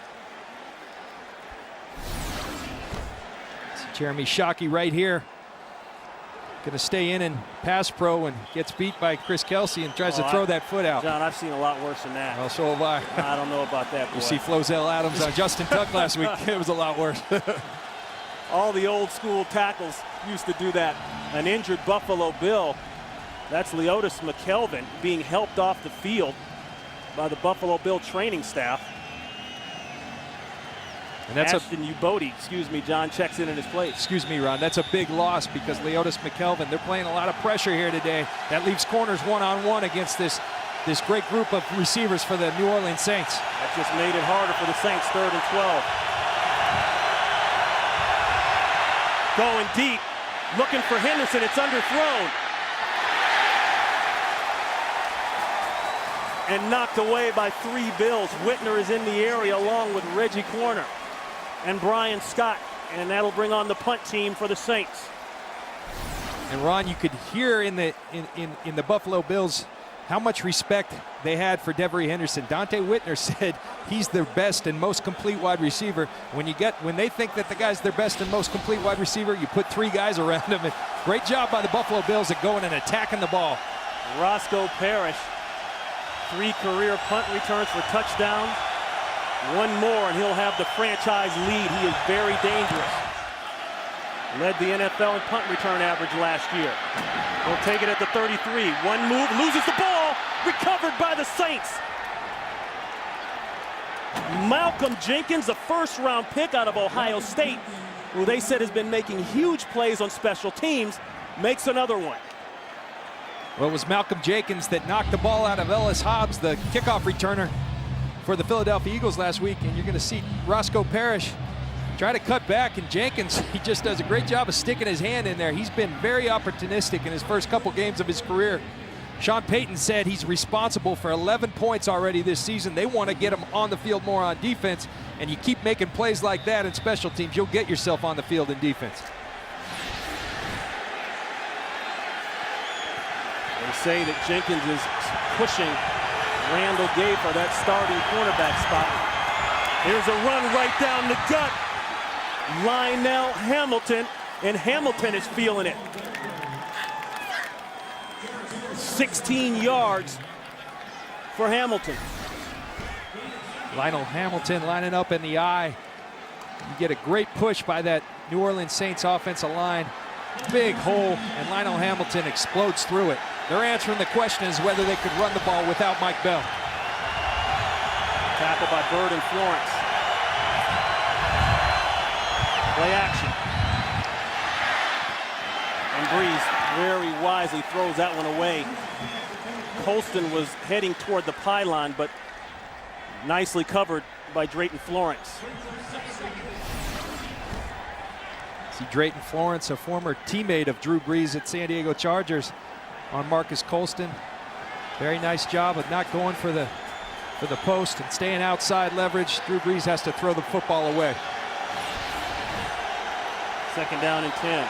Jeremy Shockey right here. Going to stay in and pass pro and gets beat by Chris Kelsey and tries to throw that foot out. John, I've seen a lot worse than that. Well, so have I. I don't know about that, boy. You see Flozell Adams on Justin Tuck last week. It was a lot worse. All the old school tackles used to do that. An injured Buffalo Bill. That's Leotis McKelvin being helped off the field by the Buffalo Bill training staff. And that's Ashton Ubodi, excuse me, John checks in his place. Excuse me, Ron. That's a big loss because Leotis McKelvin, they're playing a lot of pressure here today. That leaves corners one-on-one against this great group of receivers for the New Orleans Saints. That just made it harder for the Saints, 3rd and 12. Going deep, looking for Henderson, it's underthrown. And knocked away by 3 Bills. Whitner is in the area along with Reggie Corner and Brian Scott, and that'll bring on the punt team for the Saints. And Ron, you could hear in the Buffalo Bills how much respect they had for Devery Henderson. Dante Whitner said he's their best and most complete wide receiver. When they think that the guy's their best and most complete wide receiver, you put 3 guys around him. And great job by the Buffalo Bills at going and attacking the ball. Roscoe Parrish, 3 career punt returns for touchdowns. 1 more and he'll have the franchise lead. He is very dangerous. Led the NFL in punt return average last year. He'll take it at the 33. 1 move, loses the ball. Recovered by the Saints. Malcolm Jenkins, a 1st-round pick out of Ohio State, who they said has been making huge plays on special teams, makes another one. Well, it was Malcolm Jenkins that knocked the ball out of Ellis Hobbs, the kickoff returner for the Philadelphia Eagles last week. And you're going to see Roscoe Parrish try to cut back, and Jenkins, he just does a great job of sticking his hand in there. He's been very opportunistic in his first couple games of his career. Sean Payton said he's responsible for 11 points already this season. They want to get him on the field more on defense, and you keep making plays like that in special teams, you'll get yourself on the field in defense. They say that Jenkins is pushing Randall Gay for that starting cornerback spot. Here's a run right down the gut. Lionel Hamilton, and Hamilton is feeling it. 16 yards for Hamilton. Lionel Hamilton lining up in the eye. You get a great push by that New Orleans Saints offensive line. Big hole, and Lionel Hamilton explodes through it. They're answering the question is whether they could run the ball without Mike Bell. Tackle by Bird and Florence. Play action. And Breeze very wisely throws that one away. Colston was heading toward the pylon, but nicely covered by Drayton Florence. See Drayton Florence, a former teammate of Drew Brees at San Diego Chargers, on Marcus Colston. Very nice job of not going for the post and staying outside leverage. Drew Brees has to throw the football away. 2nd down and 10.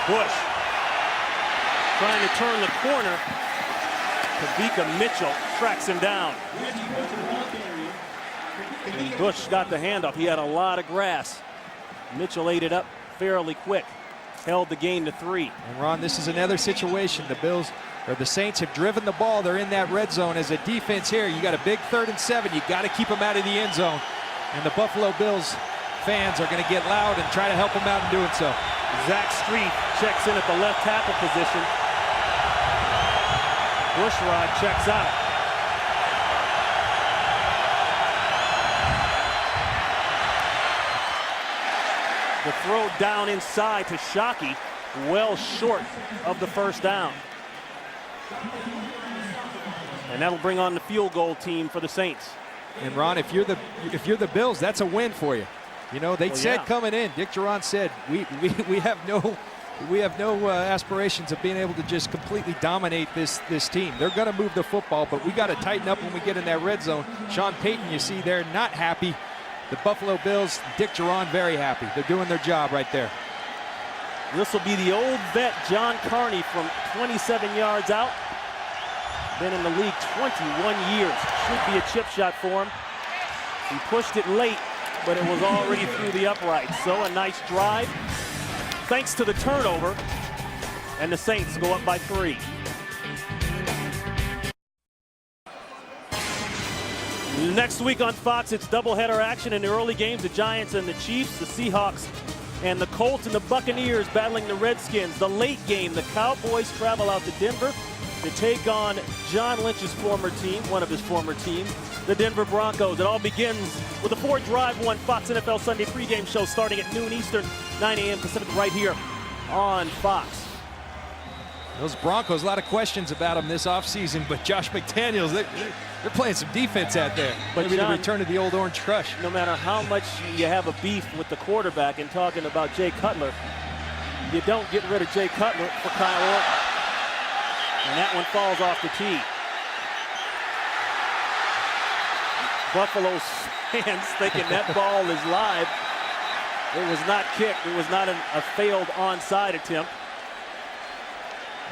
Bush trying to turn the corner. Kavika Mitchell tracks him down. And Bush got the handoff. He had a lot of grass. Mitchell ate it up fairly quick. Held the game to 3. And Ron, this is another situation. The Saints have driven the ball. They're in that red zone. As a defense here, you got a big 3rd and 7. You got to keep them out of the end zone. And the Buffalo Bills fans are going to get loud and try to help them out in doing so. Zach Street checks in at the left tackle position. Bushrod checks out. The throw down inside to Shockey, well short of the 1st down. And that'll bring on the field goal team for the Saints. And Ron, if you're the Bills, that's a win for you. You know, they said coming in, Dick Duran said, we have no aspirations of being able to just completely dominate this team. They're going to move the football, but we got to tighten up when we get in that red zone. Sean Payton, you see, they're not happy. The Buffalo Bills, Dick Duran, very happy. They're doing their job right there. This will be the old vet John Carney from 27 yards out. Been in the league 21 years. Should be a chip shot for him. He pushed it late, but it was already through the uprights. So a nice drive, thanks to the turnover, and the Saints go up by 3. Next week on Fox, it's doubleheader action in the early games. The Giants and the Chiefs, the Seahawks and the Colts and the Buccaneers battling the Redskins. The late game, the Cowboys travel out to Denver to take on John Lynch's former team, one of his former teams, the Denver Broncos. It all begins with a 4 Drive 1 Fox NFL Sunday pregame show starting at noon Eastern, 9 a.m. Pacific, right here on Fox. Those Broncos, a lot of questions about them this offseason, but Josh McDaniels, they're playing some defense out there. But maybe John, the return of the old Orange Crush. No matter how much you have a beef with the quarterback and talking about Jay Cutler, you don't get rid of Jay Cutler for Kyle Orton. And that one falls off the tee. Buffalo's fans thinking that ball is live. It was not kicked. It was not a failed onside attempt.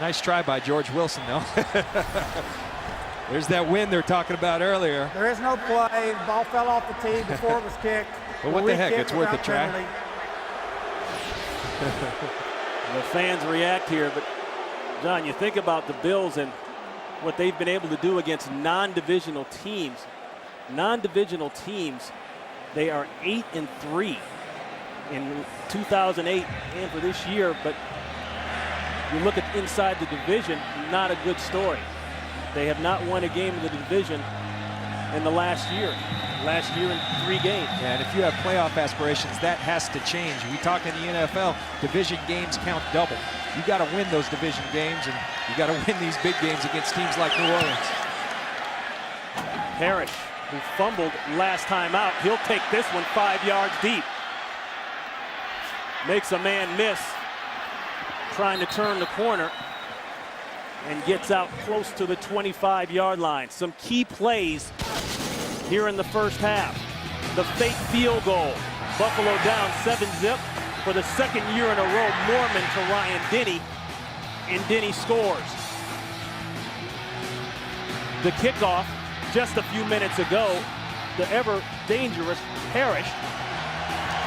Nice try by George Wilson, though. There's that win they're talking about earlier. There is no play. The ball fell off the tee before it was kicked. But what the heck? It's worth a try. The fans react here, but John, you think about the Bills and what they've been able to do against non-divisional teams. Non-divisional teams, they are 8-3 in 2008 and for this year, but you look at inside the division, not a good story. They have not won a game in the division in the last year. Last year in 3 games. Yeah, and if you have playoff aspirations, that has to change. We talk in the NFL, division games count double. You got to win those division games, and you got to win these big games against teams like New Orleans. Parrish, who fumbled last time out, he'll take this one 5 yards deep. Makes a man miss, trying to turn the corner, and gets out close to the 25-yard line. Some key plays here in the first half. The fake field goal. Buffalo down 7-zip for the 2nd year in a row. Norman to Ryan Denny, and Denny scores. The kickoff just a few minutes ago, the ever dangerous Parrish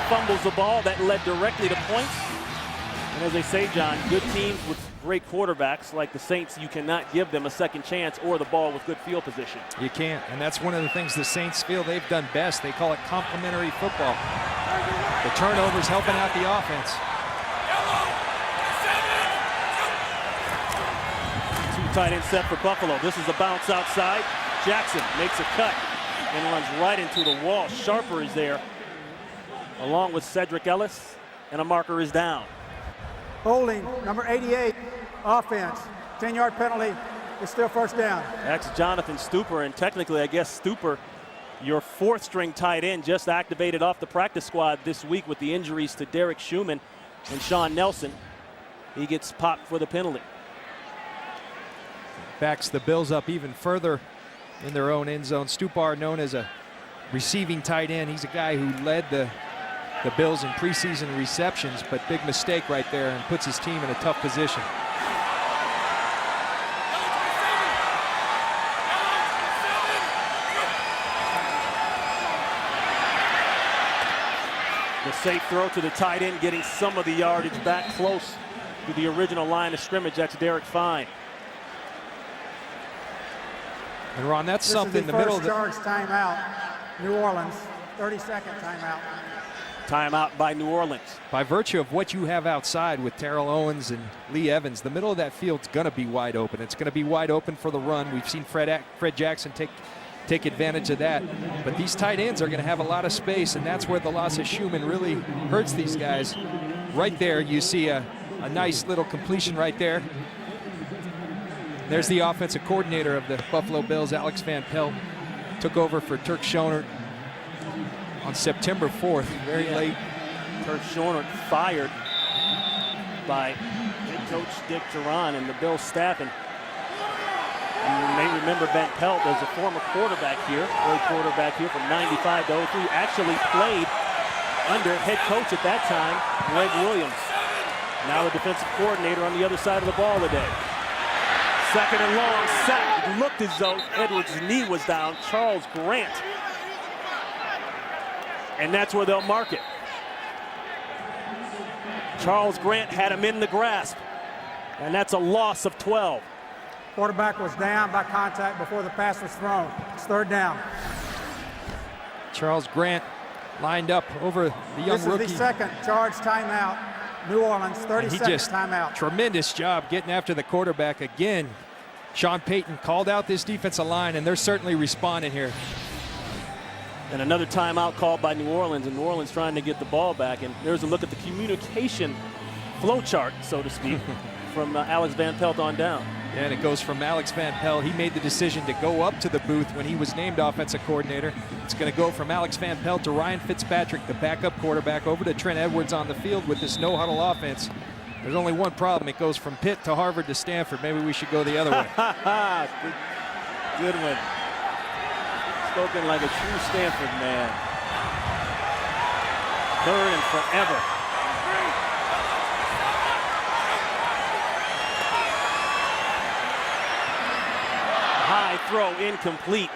fumbles the ball that led directly to points. And as they say, John, good teams with great quarterbacks like the Saints, you cannot give them a second chance or the ball with good field position. You can't, and that's one of the things the Saints feel they've done best. They call it complementary football. The turnovers helping out the offense. tight end set for Buffalo. This is a bounce outside. Jackson makes a cut and runs right into the wall. Sharper is there, along with Cedric Ellis, and a marker is down. Holding, number 88, offense. 10-yard penalty. It's still first down. That's Jonathan Stupor, and technically, I guess Stupor, your fourth-string tight end, just activated off the practice squad this week with the injuries to Derek Schumann and Sean Nelson. He gets popped for the penalty. Backs the Bills up even further in their own end zone. Stupar, known as a receiving tight end. He's a guy who led the Bills in preseason receptions, but big mistake right there and puts his team in a tough position. The safe throw to the tight end, getting some of the yardage back close to the original line of scrimmage. That's Derek Fine. And Ron, that's This something is in the middle of the first charge timeout. New Orleans, 30-second timeout. Timeout by New Orleans. by virtue of what you have outside with Terrell Owens and Lee Evans, the middle of that field's going to be wide open. It's going to be wide open for the run. We've seen Fred Jackson take advantage of that. But these tight ends are going to have a lot of space, and that's where the loss of Schumann really hurts these guys. Right there, you see a nice little completion right there. There's the offensive coordinator of the Buffalo Bills, Alex Van Pelt, took over for Turk Schoenert on September 4th, very late. Turk Schoenert fired by head coach Dick Duran and the Bills staff. And you may remember Van Pelt as a former quarterback here, early quarterback here from 95 to 03, actually played under head coach at that time, Greg Williams. Now the defensive coordinator on the other side of the ball today. Second and long, sack. It looked as though Edwards' knee was down. Charles Grant. And that's where they'll mark it. Charles Grant had him in the grasp. And that's a loss of 12. Quarterback was down by contact before the pass was thrown. It's third down. Charles Grant lined up over the young rookie. This is the second charge timeout. New Orleans, 30-second timeout. Tremendous job getting after the quarterback again. Sean Payton called out this defensive line, and they're certainly responding here. And another timeout called by New Orleans, and New Orleans trying to get the ball back. And there's a look at the communication flow chart, so to speak, from Alex Van Pelt on down. And it goes from Alex Van Pelt. He made the decision to go up to the booth when he was named offensive coordinator. It's going to go from Alex Van Pelt to Ryan Fitzpatrick, the backup quarterback, over to Trent Edwards on the field with this no-huddle offense. There's only one problem. It goes from Pitt to Harvard to Stanford. Maybe we should go the other way. Good one. Spoken like a true Stanford man. Third and forever. High throw, incomplete.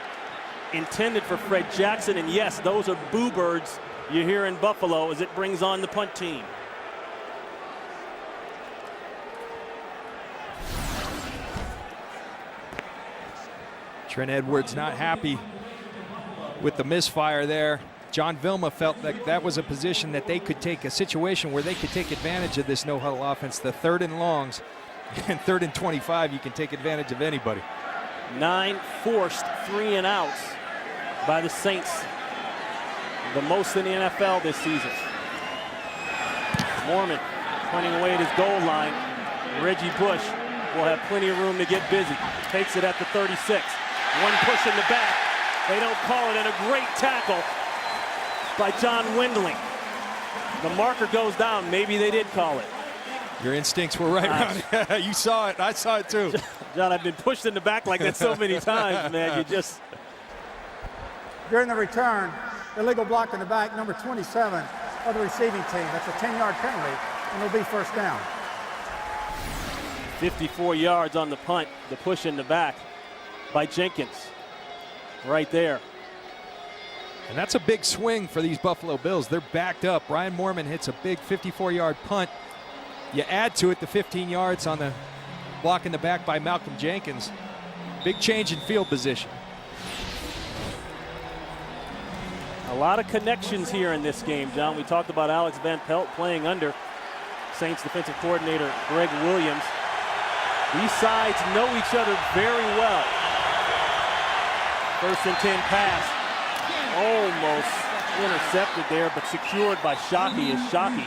Intended for Fred Jackson, and yes, those are boo birds you hear in Buffalo as it brings on the punt team. Trent Edwards not happy with the misfire there. John Vilma felt like that was a position that they could take, a situation where they could take advantage of this no-huddle offense. The third and longs and third and 25, you can take advantage of anybody. 9 forced 3 and outs by the Saints, the most in the NFL this season. Mormon pointing away at his goal line. Reggie Bush will have plenty of room to get busy. Takes it at the 36. One push in the back. They don't call it, and a great tackle by John Windling. The marker goes down. Maybe they did call it. Your instincts were right, Ronnie. You saw it. I saw it too. John, I've been pushed in the back like that so many times, man. You just... During the return, illegal block in the back, number 27 of the receiving team. That's a 10-yard penalty, and it'll be first down. 54 yards on the punt. The push in the back by Jenkins. Right there. And that's a big swing for these Buffalo Bills. They're backed up. Ryan Mormon hits a big 54-yard punt. You add to it the 15 yards on the block in the back by Malcolm Jenkins. Big change in field position. A lot of connections here in this game, John. We talked about Alex Van Pelt playing under Saints defensive coordinator Greg Williams. These sides know each other very well. 1st and 10 pass. Almost intercepted there, but secured by Shockey as Shockey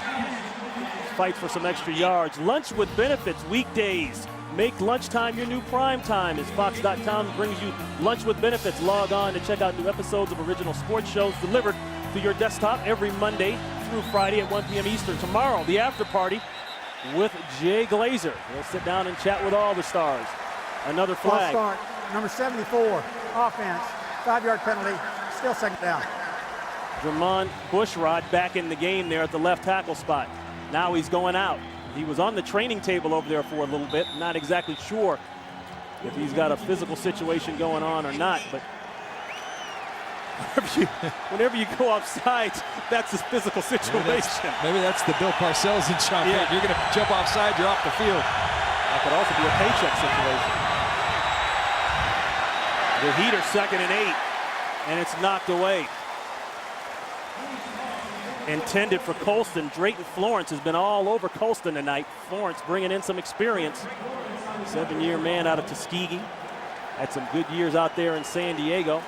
fights for some extra yards. Lunch with benefits weekdays. Make lunchtime your new prime time as Fox.com brings you lunch with benefits. Log on to check out new episodes of original sports shows delivered to your desktop every Monday through Friday at 1 p.m. Eastern. Tomorrow, the after party with Jay Glazer. He'll sit down and chat with all the stars. Another flag. False start, number 74, offense, 5-yard penalty, still 2nd down. Jermon Bushrod back in the game there at the left tackle spot. Now he's going out. He was on the training table over there for a little bit. Not exactly sure if he's got a physical situation going on or not, but whenever you go offside, that's a physical situation. Maybe that's the Bill Parcells and Sean Payton. You're going to jump offside, you're off the field. That could also be a paycheck situation. The heater 2nd and 8, and it's knocked away. Intended for Colston. Drayton Florence has been all over Colston tonight. Florence bringing in some experience. 7-year man out of Tuskegee. Had some good years out there in San Diego.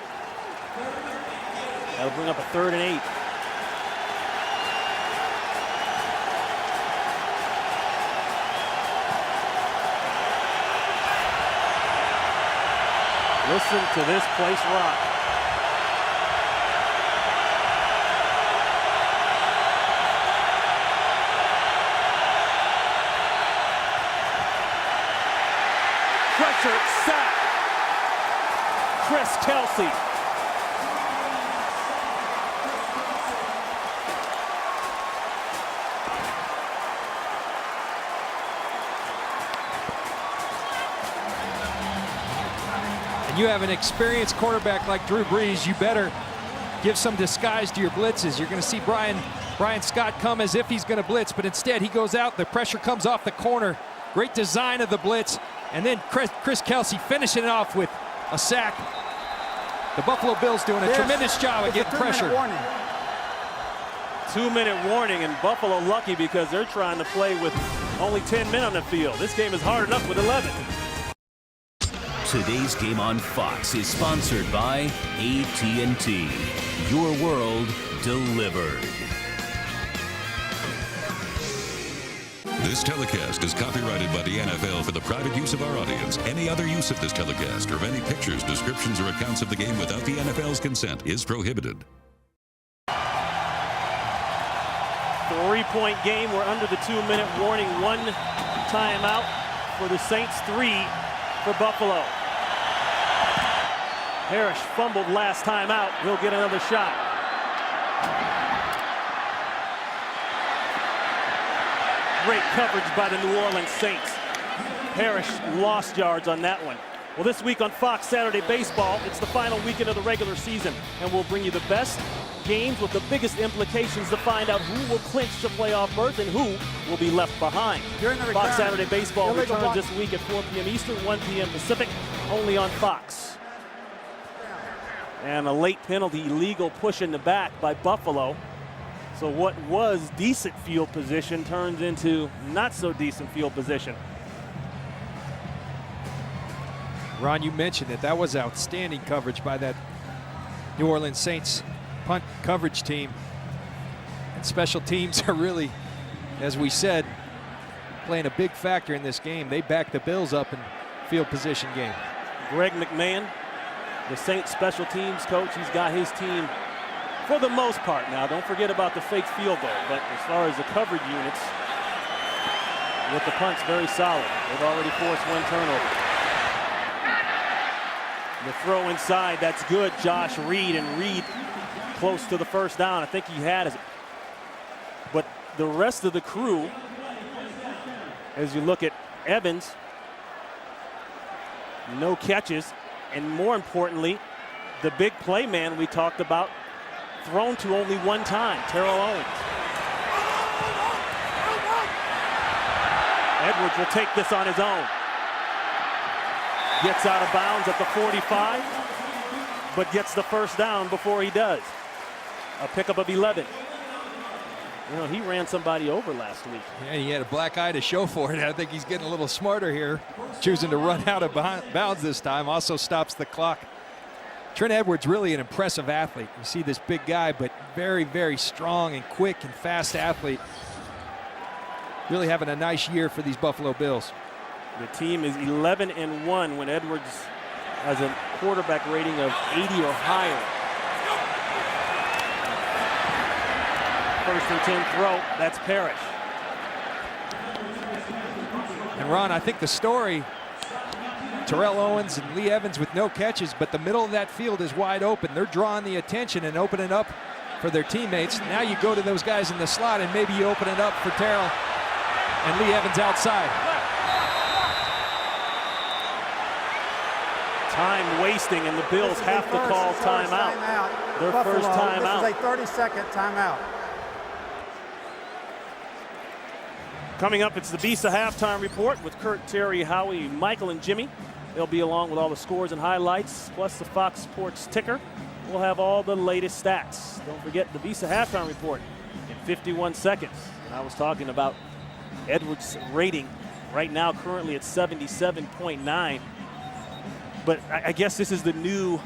That'll bring up a 3rd and 8. Listen to this place rock. Pressure, sack. Chris Kelsey. And you have an experienced quarterback like Drew Brees, you better give some disguise to your blitzes. You're going to see Brian Scott come as if he's going to blitz, but instead he goes out, the pressure comes off the corner. Great design of the blitz. And then Chris Kelsey finishing it off with a sack. The Buffalo Bills doing a tremendous job of getting pressure. 2-minute warning, and Buffalo lucky because they're trying to play with only 10 men on the field. This game is hard enough with 11. Today's game on Fox is sponsored by AT&T. Your world delivered. This telecast is copyrighted by the NFL for the private use of our audience. Any other use of this telecast or of any pictures, descriptions, or accounts of the game without the NFL's consent is prohibited. 3-point game. We're under the 2-minute warning. 1 timeout for the Saints, 3 for Buffalo. Parrish fumbled last time out. He'll get another shot. Great coverage by the New Orleans Saints. Parrish lost yards on that one. Well, this week on Fox Saturday Baseball, it's the final weekend of the regular season, and we'll bring you the best games with the biggest implications to find out who will clinch the playoff berth and who will be left behind. Fox Saturday Baseball returns this week at 4 p.m. Eastern, 1 p.m. Pacific, only on Fox. And a late penalty, illegal push in the back by Buffalo. So what was decent field position turns into not so decent field position. Ron, you mentioned it. That was outstanding coverage by that New Orleans Saints punt coverage team. And special teams are really, as we said, playing a big factor in this game. They back the Bills up in field position game. Greg McMahon, the Saints special teams coach, he's got his team for the most part. Now, don't forget about the fake field goal, but as far as the coverage units, with the punts, very solid. They've already forced 1 turnover. The throw inside, that's good. Josh Reed, and Reed close to the first down. I think he had it. But the rest of the crew, as you look at Evans, no catches, and more importantly, the big play man we talked about, thrown to only 1 time, Terrell Owens. Edwards will take this on his own. Gets out of bounds at the 45, but gets the first down before he does. A pickup of 11. You know, he ran somebody over last week. Yeah, he had a black eye to show for it. I think he's getting a little smarter here, choosing to run out of bounds this time. Also stops the clock. Trent Edwards, really an impressive athlete. You see this big guy, but very, very strong and quick and fast athlete. Really having a nice year for these Buffalo Bills. The team is 11-1 when Edwards has a quarterback rating of 80 or higher. First and 10 throw, that's Parrish. And Ron, I think the story, Terrell Owens and Lee Evans with no catches, but the middle of that field is wide open. They're drawing the attention and opening up for their teammates. Now you go to those guys in the slot and maybe you open it up for Terrell and Lee Evans outside. Time wasting, and the Bills have to call timeout. Their Buffalo, first timeout. This is a 30-second timeout. Coming up, it's the Visa halftime report with Kurt, Terry, Howie, Michael, and Jimmy. They'll be along with all the scores and highlights, plus the Fox Sports ticker. We'll have all the latest stats. Don't forget the Visa halftime report in 51 seconds. And I was talking about Edwards' rating right now, currently at 77.9. But I guess this is the new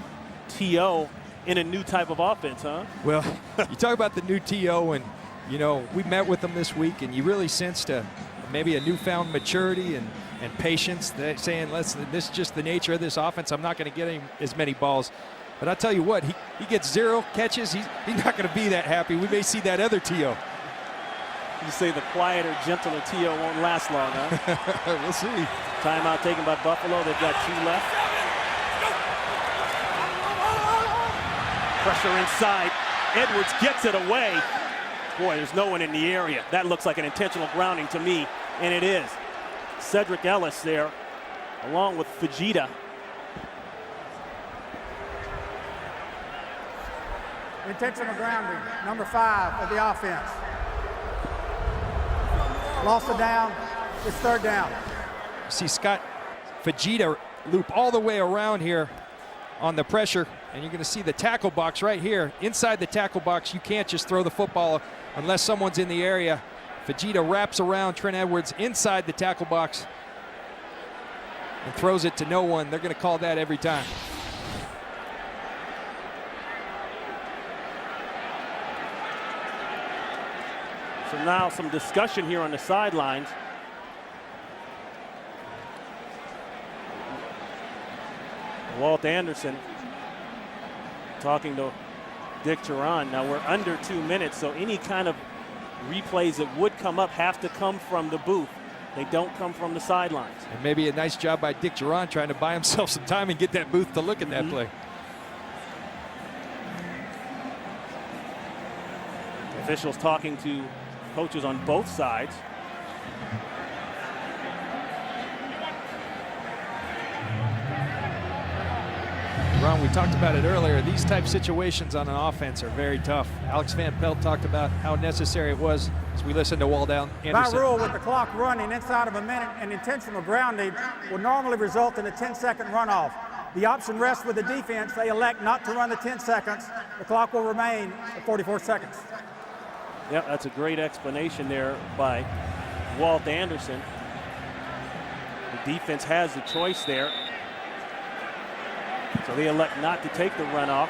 TO in a new type of offense, huh? Well, you talk about the new TO, and you know, we met with them this week, and you really sensed maybe a newfound maturity and patience. They're saying, listen, this is just the nature of this offense. I'm not going to get him as many balls. But I'll tell you what, he gets 0 catches. He's not going to be that happy. We may see that other TO. You say the quieter, gentler TO won't last long, huh? We'll see. Timeout taken by Buffalo. They've got 2 left. Pressure inside. Edwards gets it away. Boy, there's no one in the area. That looks like an intentional grounding to me, and it is. Cedric Ellis there, along with Fujita. Intentional grounding, number 5 of the offense. Lost it down. It's 3rd down. See Scott Fujita loop all the way around here on the pressure, and you're going to see the tackle box right here. Inside the tackle box, you can't just throw the football unless someone's in the area. Fujita wraps around Trent Edwards inside the tackle box and throws it to no one. They're going to call that every time. So now some discussion here on the sidelines. Walt Anderson talking to Dick Turan. Now we're under 2 minutes, so any kind of replays that would come up have to come from the booth. They don't come from the sidelines. And maybe a nice job by Dick Turan trying to buy himself some time and get that booth to look at that play. Officials talking to coaches on both sides. Ron, we talked about it earlier. These type situations on an offense are very tough. Alex Van Pelt talked about how necessary it was as we listened to Walt Anderson. By rule, with the clock running inside of a minute, an intentional grounding will normally result in a 10-second runoff. The option rests with the defense. They elect not to run the 10 seconds. The clock will remain at 44 seconds. Yeah, that's a great explanation there by Walt Anderson. The defense has the choice there. So they elect not to take the runoff,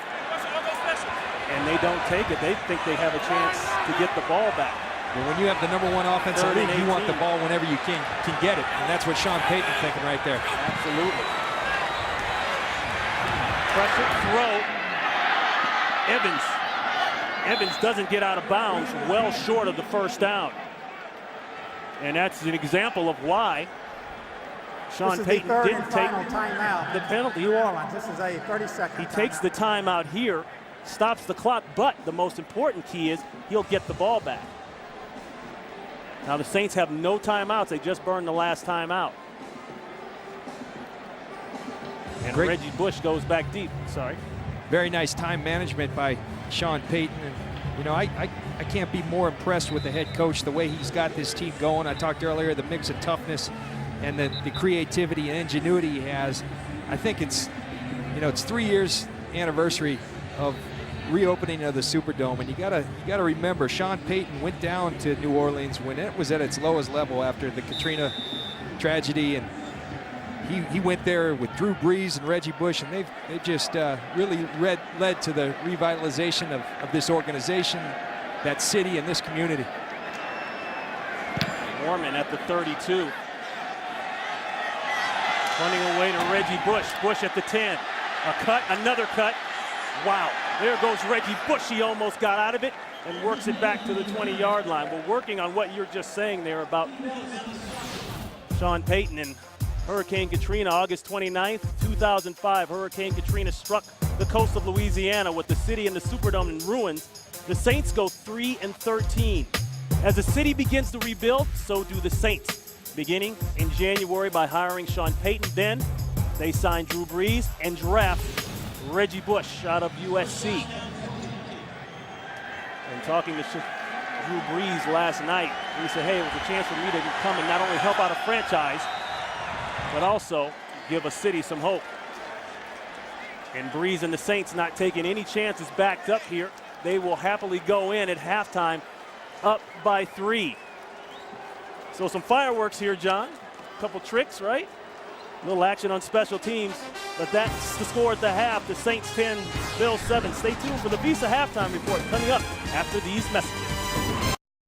and they don't take it. They think they have a chance to get the ball back. Well, when you have the #1 offense in the league, you want the ball whenever you can get it, and that's what Sean Payton's thinking right there. Absolutely. Pressure throw. Evans doesn't get out of bounds, well short of the first down. And that's an example of why Sean Payton didn't take timeout. the penalty. New Orleans, this is a 30-second He takes the timeout here, stops the clock, but the most important key is he'll get the ball back. Now the Saints have no timeouts. They just burned the last timeout. And Great. Reggie Bush goes back deep. Sorry. Very nice time management by Sean Payton. And, you know, I can't be more impressed with the head coach, the way he's got this team going. I talked earlier, the mix of toughness and the creativity and ingenuity he has. I think it's, you know, it's 3 years anniversary of reopening of the Superdome, and you gotta remember, Sean Payton went down to New Orleans when it was at its lowest level after the Katrina tragedy, and he went there with Drew Brees and Reggie Bush, and they've just really led to the revitalization of this organization, that city, and this community. Mormon at the 32. Running away to Reggie Bush. Bush at the 10. A cut, another cut. Wow, there goes Reggie Bush. He almost got out of it and works it back to the 20-yard line. We're working on what you're just saying there about Sean Payton and Hurricane Katrina, August 29th, 2005. Hurricane Katrina struck the coast of Louisiana with the city and the Superdome in ruins. The Saints go 3-13. As the city begins to rebuild, so do the Saints. Beginning in January by hiring Sean Payton. Then they sign Drew Brees and draft Reggie Bush out of USC. And talking to Drew Brees last night, he said, hey, it was a chance for me to come and not only help out a franchise, but also give a city some hope. And Brees and the Saints not taking any chances backed up here. They will happily go in at halftime up by 3. So some fireworks here, John. A couple tricks, right? A little action on special teams, but that's the score at the half. The Saints 10, Bills 7. Stay tuned for the Visa halftime report coming up after these messages.